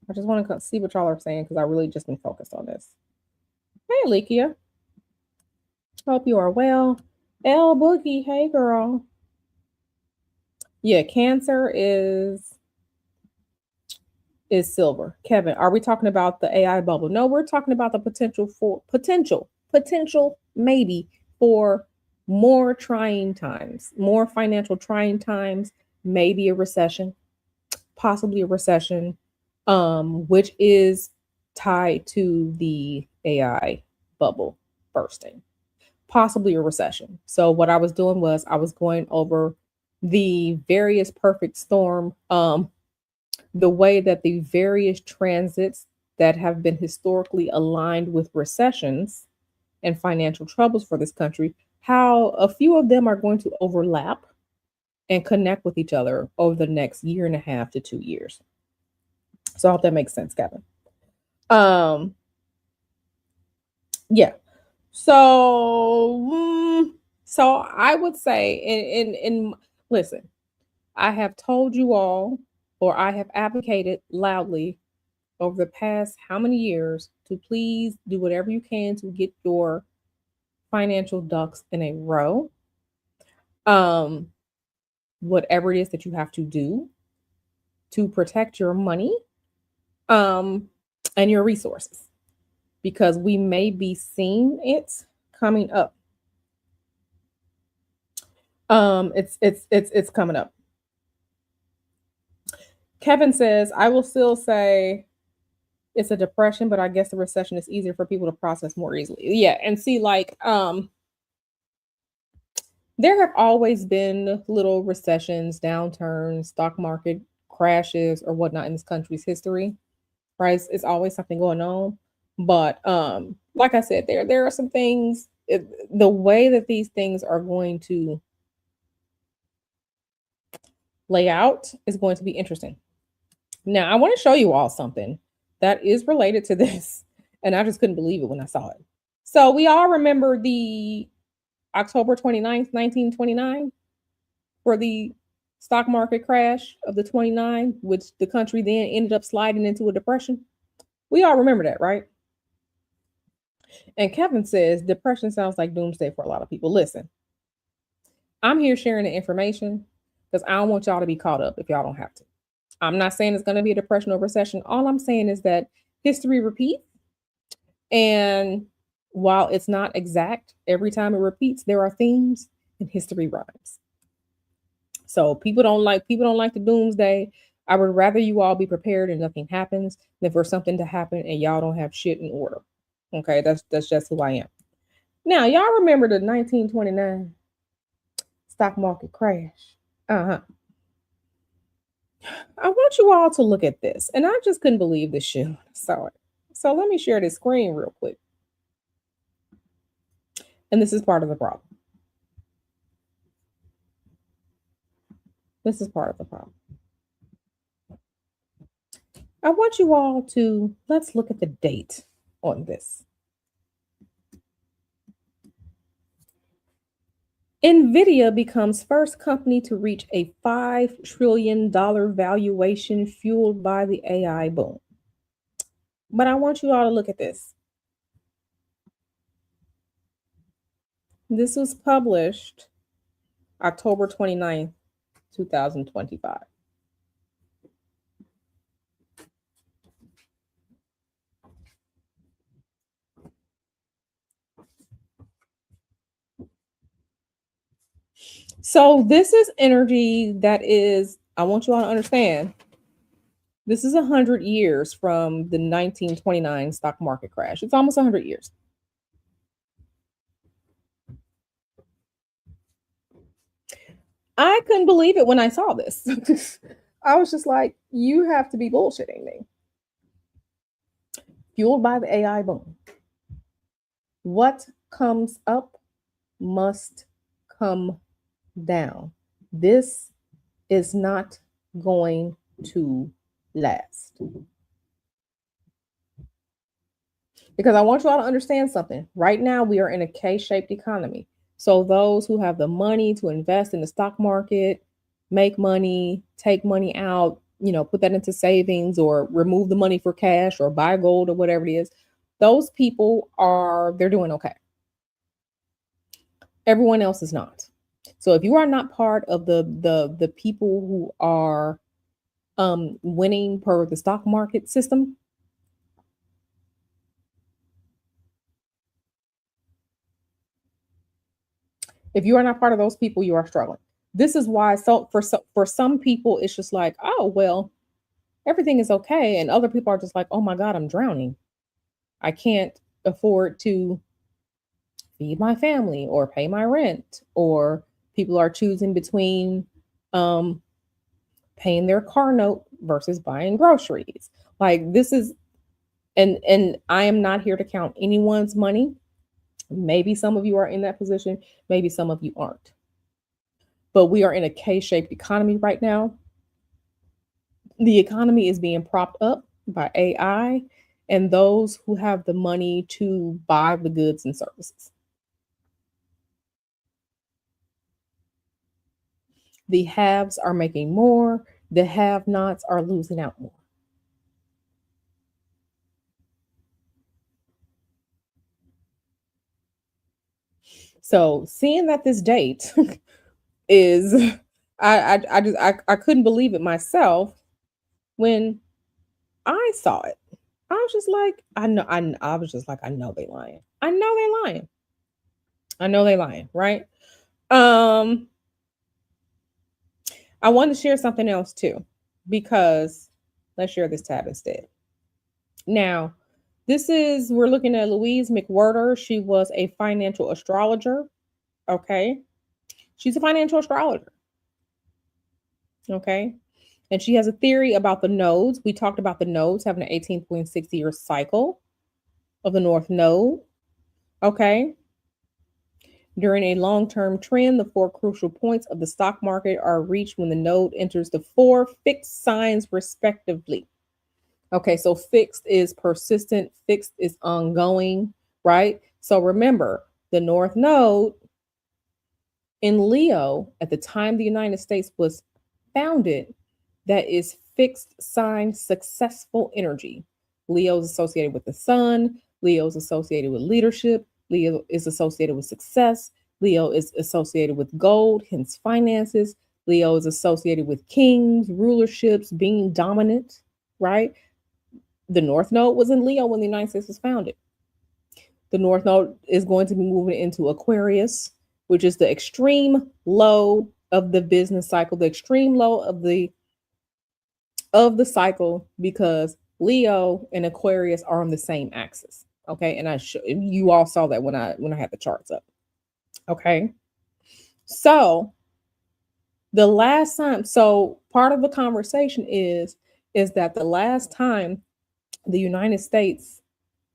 A: I just want to see what y'all are saying because I really just been focused on this. Hey, Likia. Hope you are well. L Boogie, hey, girl. Yeah, Cancer is silver. Kevin, are we talking about the AI bubble? No, we're talking about the potential maybe for more trying times, more financial trying times, maybe a recession. possibly a recession, which is tied to the AI bubble bursting, possibly a recession. So what I was doing was I was going over the various perfect storm, the way that the various transits that have been historically aligned with recessions and financial troubles for this country, how a few of them are going to overlap and connect with each other over the next year and a half to 2 years. So I hope that makes sense, Kevin. Um, yeah. So, so I would say, in listen, I have told you all, or I have advocated loudly over the past how many years to please do whatever you can to get your financial ducks in a row. Um, whatever it is that you have to do to protect your money, um, and your resources, because we may be seeing it coming up. It's coming up. Kevin says, I will still say it's a depression, but I guess the recession is easier for people to process more easily. Yeah, and see, like, there have always been little recessions, downturns, stock market crashes, or whatnot in this country's history. Right? It's always something going on. But like I said, there are some things. The way that these things are going to lay out is going to be interesting. Now, I want to show you all something that is related to this, and I just couldn't believe it when I saw it. So we all remember the October 29th, 1929, for the stock market crash of the 29, which the country then ended up sliding into a depression. We all remember that, right? And Kevin says depression sounds like doomsday for a lot of people. Listen, I'm here sharing the information because I don't want y'all to be caught up if y'all don't have to. I'm not saying it's going to be a depression or recession. All I'm saying is that history repeats. And while it's not exact, every time it repeats, there are themes and history rhymes. So people don't like the doomsday. I would rather you all be prepared and nothing happens than for something to happen and y'all don't have shit in order. Okay, that's just who I am. Now, y'all remember the 1929 stock market crash? Uh-huh. I want you all to look at this. And I just couldn't believe this shit when I saw it. So let me share this screen real quick. And this is part of the problem. This is part of the problem. I want you all to, let's look at the date on this. NVIDIA becomes first company to reach a $5 trillion valuation fueled by the AI boom. But I want you all to look at this. This was published October 29th, 2025. So this is energy that is, I want you all to understand, this is 100 years from the 1929 stock market crash. It's almost 100 years. I couldn't believe it when I saw this. I was just like, you have to be bullshitting me. Fueled by the AI boom. What comes up must come down. This is not going to last. Because I want you all to understand something. Right now, we are in a K-shaped economy. So those who have the money to invest in the stock market, make money, take money out, put that into savings or remove the money for cash or buy gold or whatever it is, those people they're doing okay. Everyone else is not. So if you are not part of the people who are winning per the stock market system, if you are not part of those people, you are struggling. This is why for some people it's just like, oh well, everything is okay. And other people are just like, oh my God, I'm drowning. I can't afford to feed my family or pay my rent. Or people are choosing between um, paying their car note versus buying groceries. Like this is, and I am not here to count anyone's money. Maybe some of you are in that position, maybe some of you aren't. But we are in a K-shaped economy right now. The economy is being propped up by AI and those who have the money to buy the goods and services. The haves are making more, the have nots are losing out more. So, seeing that this date is, I couldn't believe it myself when I saw it. I was just like, I was just like, I know they lying. I know they lying. I know they lying, right? Um, I want to share something else too, because let's share this tab instead. Now, we're looking at Louise McWhirter. She was a financial astrologer. Okay. She's a financial astrologer. Okay. And she has a theory about the nodes. We talked about the nodes having an 18.6 year cycle of the North Node. Okay. During a long term trend, the four crucial points of the stock market are reached when the node enters the four fixed signs, respectively. Okay, so fixed is persistent, fixed is ongoing, right? So remember, the North Node in Leo at the time the United States was founded, that is fixed sign successful energy. Leo is associated with the sun, Leo is associated with leadership, Leo is associated with success, Leo is associated with gold, hence finances. Leo is associated with kings, rulerships, being dominant, right? The North Node was in Leo when the United States was founded. The North Node is going to be moving into Aquarius, which is the extreme low of the business cycle, the extreme low of the cycle, because Leo and Aquarius are on the same axis. Okay, and you all saw that when I had the charts up. Okay, so the last time, so part of the conversation is that the last time the United States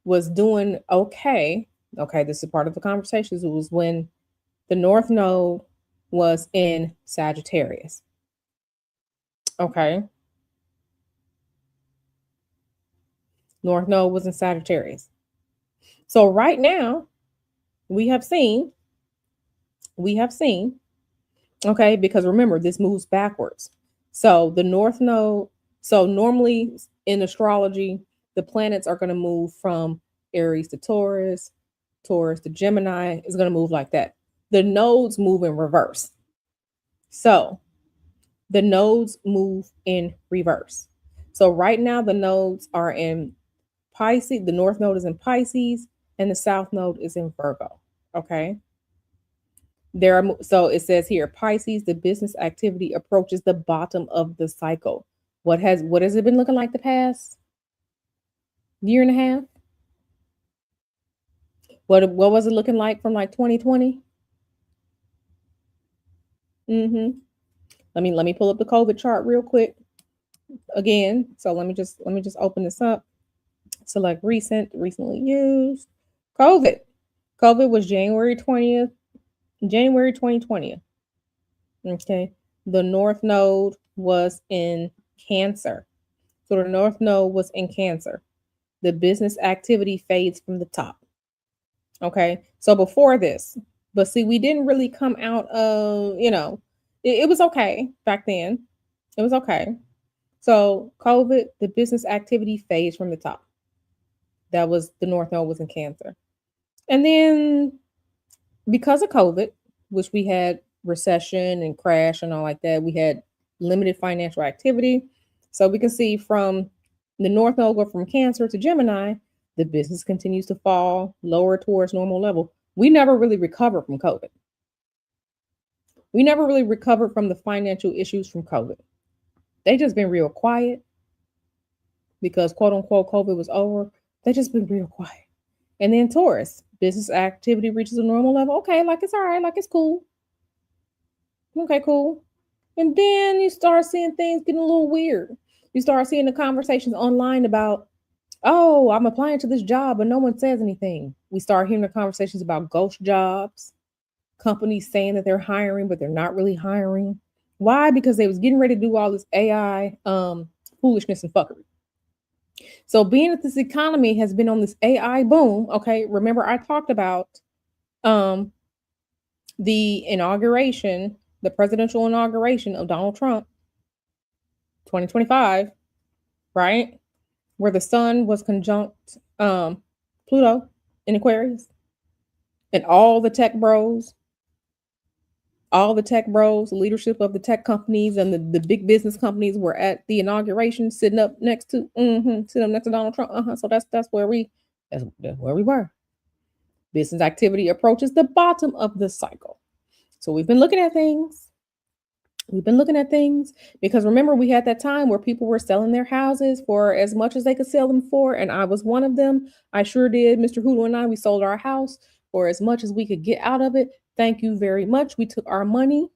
A: was doing okay. Okay, this is part of the conversations. It was when the North Node was in Sagittarius. Okay. North Node was in Sagittarius. So right now, we have seen, okay, because remember, this moves backwards. So the North Node, so normally in astrology, the planets are going to move from Aries to Taurus, Taurus to Gemini, is going to move like that. The nodes move in reverse. So the nodes move in reverse. So right now the nodes are in Pisces, the north node is in Pisces, and the south node is in Virgo. Okay. So it says here, Pisces, the business activity approaches the bottom of the cycle. What has it been looking like the past year and a half? What was it looking like from like 2020? Mm-hmm. Let me pull up the COVID chart real quick again. So let me just open this up. Select recently used. COVID. COVID was January 20th, January 2020. Okay. The North Node was in Cancer. So the North Node was in Cancer. The business activity fades from the top. Okay. So before this, but see, we didn't really come out of, it was okay back then. It was okay. So COVID, the business activity fades from the top. That was the North Node was in Cancer. And then because of COVID, which we had recession and crash and all like that, we had limited financial activity. So we can see from the North Node go from Cancer to Gemini, the business continues to fall lower towards normal level. We never really recovered from COVID. We never really recovered from the financial issues from COVID. They just been real quiet. because quote unquote COVID was over. They just been real quiet. And then Taurus, business activity reaches a normal level. Okay, like it's all right, like it's cool. Okay, cool. And then you start seeing things getting a little weird. You start seeing the conversations online about, oh, I'm applying to this job, but no one says anything. We start hearing the conversations about ghost jobs, companies saying that they're hiring, but they're not really hiring. Why? Because they was getting ready to do all this AI foolishness and fuckery. So being that this economy has been on this AI boom, okay, remember I talked about um the inauguration, the presidential inauguration of Donald Trump, 2025, right? Where the sun was conjunct Pluto in Aquarius, and all the tech bros, leadership of the tech companies and the big business companies were at the inauguration, sitting up next to Donald Trump. So that's where that's where we were. Business activity approaches the bottom of the cycle. So we've been looking at things. We've been looking at things because remember, we had that time where people were selling their houses for as much as they could sell them for. And I was one of them. I sure did. Mr. Hoodoo and I, we sold our house for as much as we could get out of it. Thank you very much. We took our money,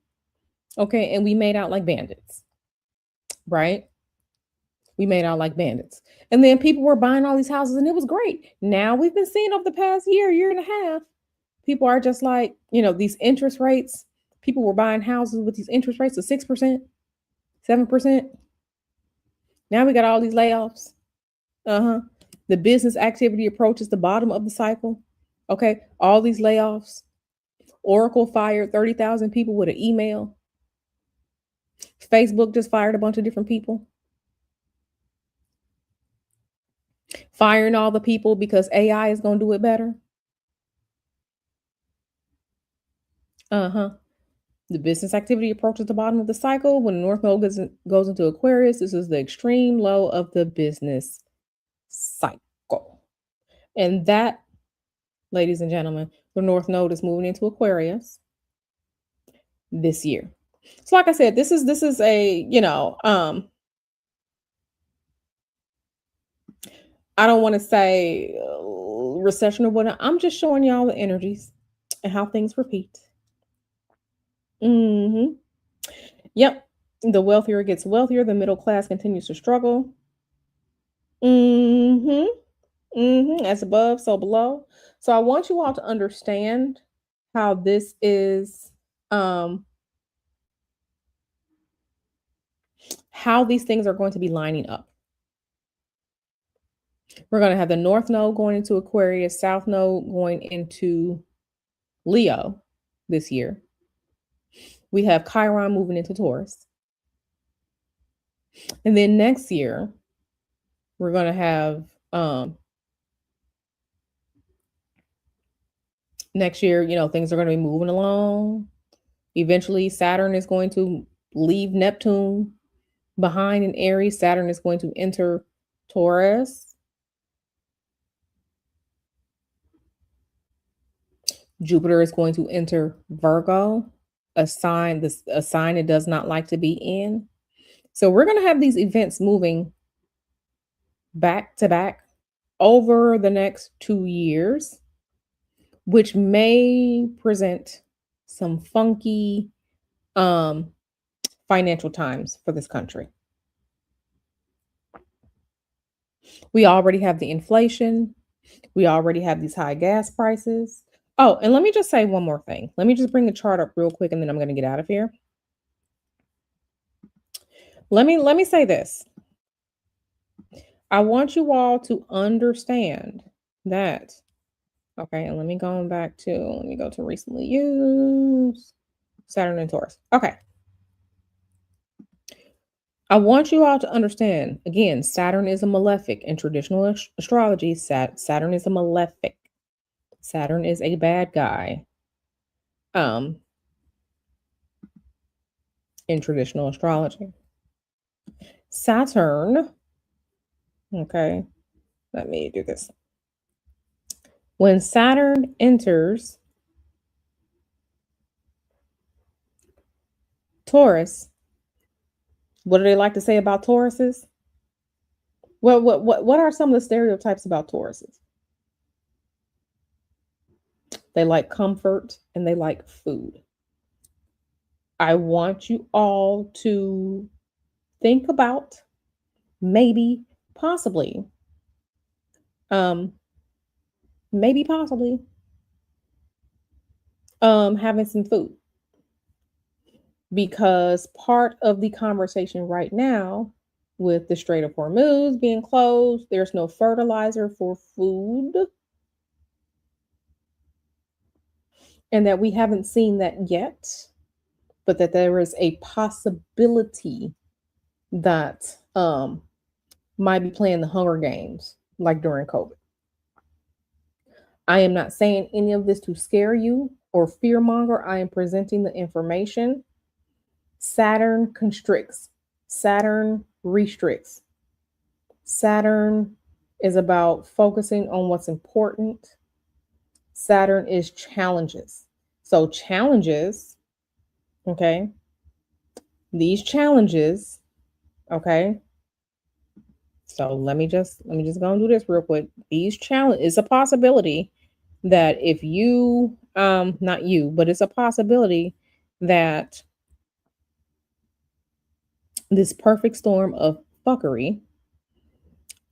A: okay, and we made out like bandits, right? We made out like bandits. And then people were buying all these houses and it was great. Now we've been seeing over the past year and a half, people are just like, these interest rates. People were buying houses with these interest rates of 6%, 7%. Now we got all these layoffs. The business activity approaches the bottom of the cycle. Okay. All these layoffs. Oracle fired 30,000 people with an email. Facebook just fired a bunch of different people. Firing all the people because AI is going to do it better. The business activity approaches the bottom of the cycle. When the North Node goes into Aquarius, this is the extreme low of the business cycle. And that, ladies and gentlemen, the North Node is moving into Aquarius this year. So like I said, this is a, I don't want to say recession or whatnot. I'm just showing y'all the energies and how things repeat. Yep. The wealthier gets wealthier, the middle class continues to struggle. As above, so below. So I want you all to understand how this is how these things are going to be lining up. We're going to have the North Node going into Aquarius, South Node going into Leo this year. We have Chiron moving into Taurus. And then next year, we're going to have next year, things are going to be moving along. Eventually, Saturn is going to leave Neptune behind in Aries. Saturn is going to enter Taurus. Jupiter is going to enter Virgo, a sign it does not like to be in. So we're going to have these events moving back to back over the next 2 years, which may present some funky financial times for this country. We already have the inflation. We already have these high gas prices. Oh, and let me just say one more thing. Let me just bring the chart up real quick and then I'm going to get out of here. Let me say this. I want you all to understand that. Okay, and let me go to recently used Saturn and Taurus. Okay. I want you all to understand, again, Saturn is a malefic. In traditional astrology, Saturn is a malefic. Saturn is a bad guy. In traditional astrology. Saturn, okay, let me do this. When Saturn enters Taurus, what do they like to say about Tauruses? What are some of the stereotypes about Tauruses? They like comfort and they like food. I want you all to think about maybe, possibly, um, maybe possibly having some food, because part of the conversation right now with the Strait of Hormuz being closed, there's no fertilizer for food, and that we haven't seen that yet, but that there is a possibility that might be playing the Hunger Games like during COVID. I am not saying any of this to scare you or fearmonger. I am presenting the information. Saturn constricts, Saturn restricts. Saturn is about focusing on what's important. Saturn is challenges. So, challenges, okay, these challenges, okay. So let me just go and do this real quick. These challenge is a possibility that if you not you, but it's a possibility that this perfect storm of fuckery,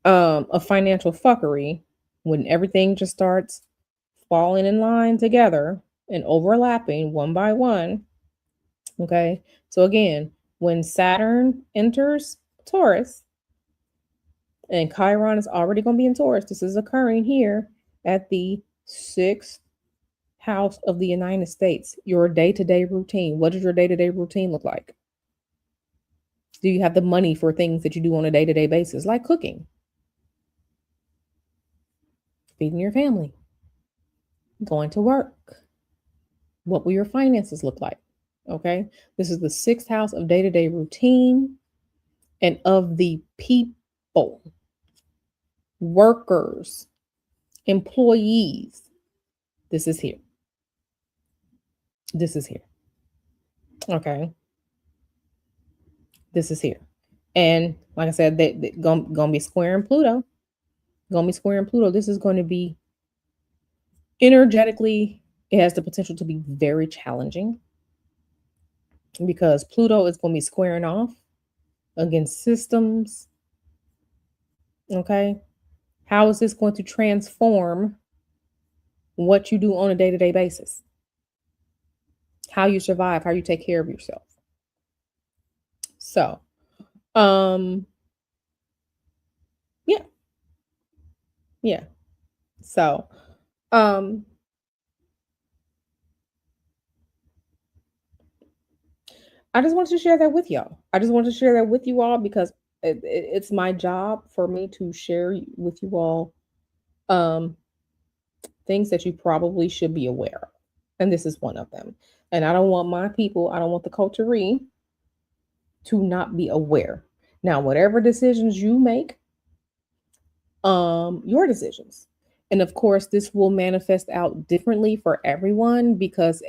A: of financial fuckery, when everything just starts falling in line together and overlapping one by one. Okay. So again, when Saturn enters Taurus and Chiron is already going to be in Taurus, this is occurring here at the sixth house of the United States. Your day to day routine. What does your day to day routine look like? Do you have the money for things that you do on a day to day basis, like cooking, feeding your family, going to work? What will your finances look like? Okay. This is the sixth house of day to day routine and of the people, workers, employees. This is here. This is here. Okay. This is here. And like I said, they gonna be squaring Pluto. Gonna be squaring Pluto. This is going to be energetically, it has the potential to be very challenging because Pluto is going to be squaring off against systems. Okay. How is this going to transform what you do on a day to day basis? How you survive, how you take care of yourself. So, yeah, yeah. So, I just wanted to share that with y'all. I just wanted to share that with you all because it's my job for me to share with you all um, things that you probably should be aware of. And this is one of them. And I don't want my people, I don't want the coterie to not be aware. Now, whatever decisions you make, your decisions. And of course, this will manifest out differently for everyone because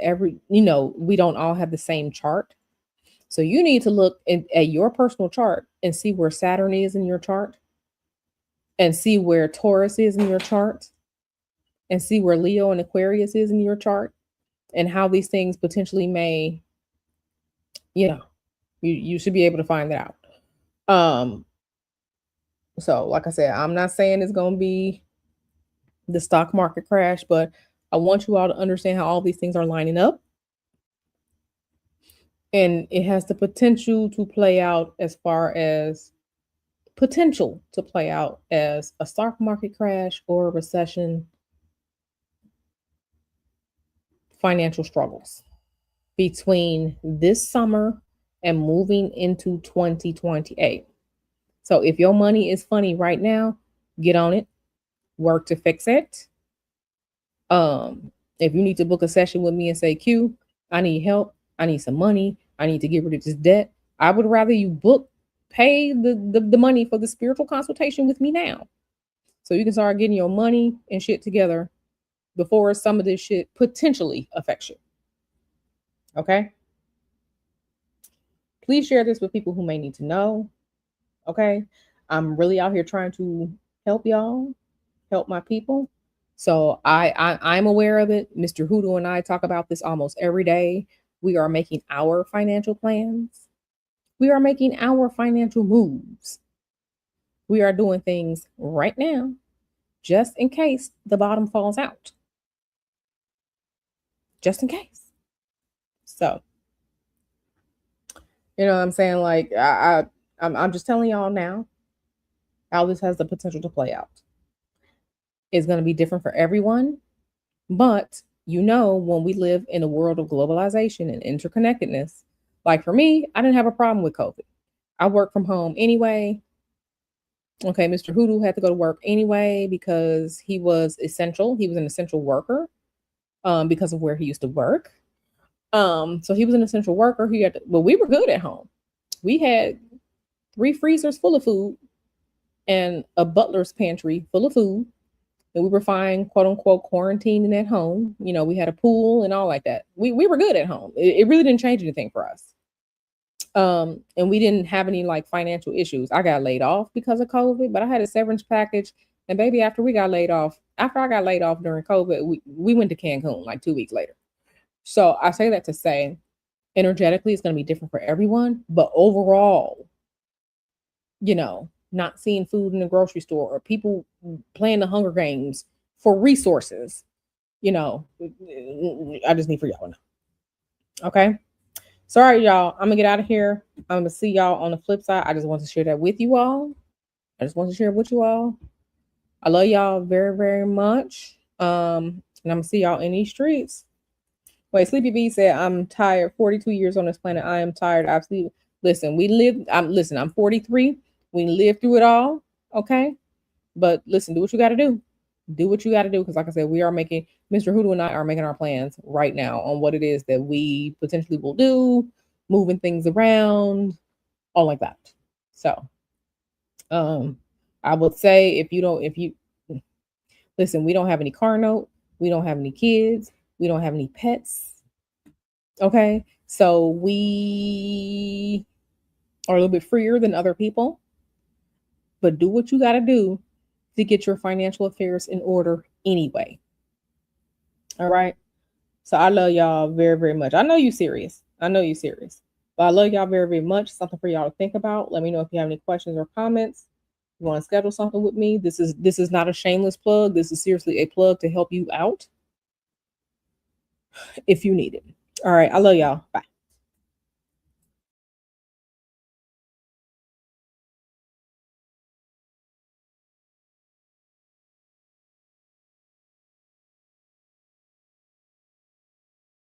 A: we don't all have the same chart. So you need to look at your personal chart and see where Saturn is in your chart and see where Taurus is in your chart and see where Leo and Aquarius is in your chart and how these things potentially may, you should be able to find that out. So like I said, I'm not saying it's going to be the stock market crash, but I want you all to understand how all these things are lining up. And it has the potential to play out as a stock market crash or a recession, financial struggles between this summer and moving into 2028. So if your money is funny right now, get on it, work to fix it. If you need to book a session with me and say, Q, I need help, I need some money, I need to get rid of this debt, I would rather you pay the money for the spiritual consultation with me now. So you can start getting your money and shit together before some of this shit potentially affects you. Okay? Please share this with people who may need to know. Okay? I'm really out here trying to help y'all, help my people. So I'm aware of it. Mr. Hoodoo and I talk about this almost every day. We are making our financial plans. We are making our financial moves. We are doing things right now just in case the bottom falls out. Just in case. So, you know what I'm saying? Like I'm just telling y'all now how this has the potential to play out. It's going to be different for everyone, but you know, when we live in a world of globalization and interconnectedness, like for me, I didn't have a problem with COVID. I work from home anyway. Okay, Mr. Hoodoo had to go to work anyway because he was essential. He was an essential worker because of where he used to work. So he was an essential worker. He had to, but we were good at home. We had 3 freezers full of food and a butler's pantry full of food. And we were fine, quote unquote, quarantining at home. You know, we had a pool and all like that. We were good at home. It really didn't change anything for us. And we didn't have any like financial issues. I got laid off because of COVID, but I had a severance package. And baby, after I got laid off during COVID, we went to Cancun like 2 weeks later. So I say that to say energetically it's going to be different for everyone, but overall, you know, not seeing food in the grocery store or people playing the Hunger Games for resources, you know, I just need for y'all to know. Okay. Sorry, y'all. I'm gonna get out of here. I'm gonna see y'all on the flip side. I just want to share that with you all. I just want to share it with you all. I love y'all very, very much. And I'm gonna see y'all in these streets. Wait, Sleepy B said, I'm tired. 42 years on this planet. I am tired. I've sleep. Listen, I'm 43. We lived through it all. Okay. But listen, do what you gotta do. Do what you gotta do. Because like I said, we are making Mr. Hoodoo and I are making our plans right now on what it is that we potentially will do, moving things around, all like that. So I would say if you listen, we don't have any car note, we don't have any kids, we don't have any pets. Okay. So we are a little bit freer than other people, but do what you got to do to get your financial affairs in order anyway. All right. So I love y'all very, very much. I know you serious. I know you serious. But I love y'all very, very much. Something for y'all to think about. Let me know if you have any questions or comments. You want to schedule something with me. This is not a shameless plug. This is seriously a plug to help you out if you need it. All right. I love y'all. Bye.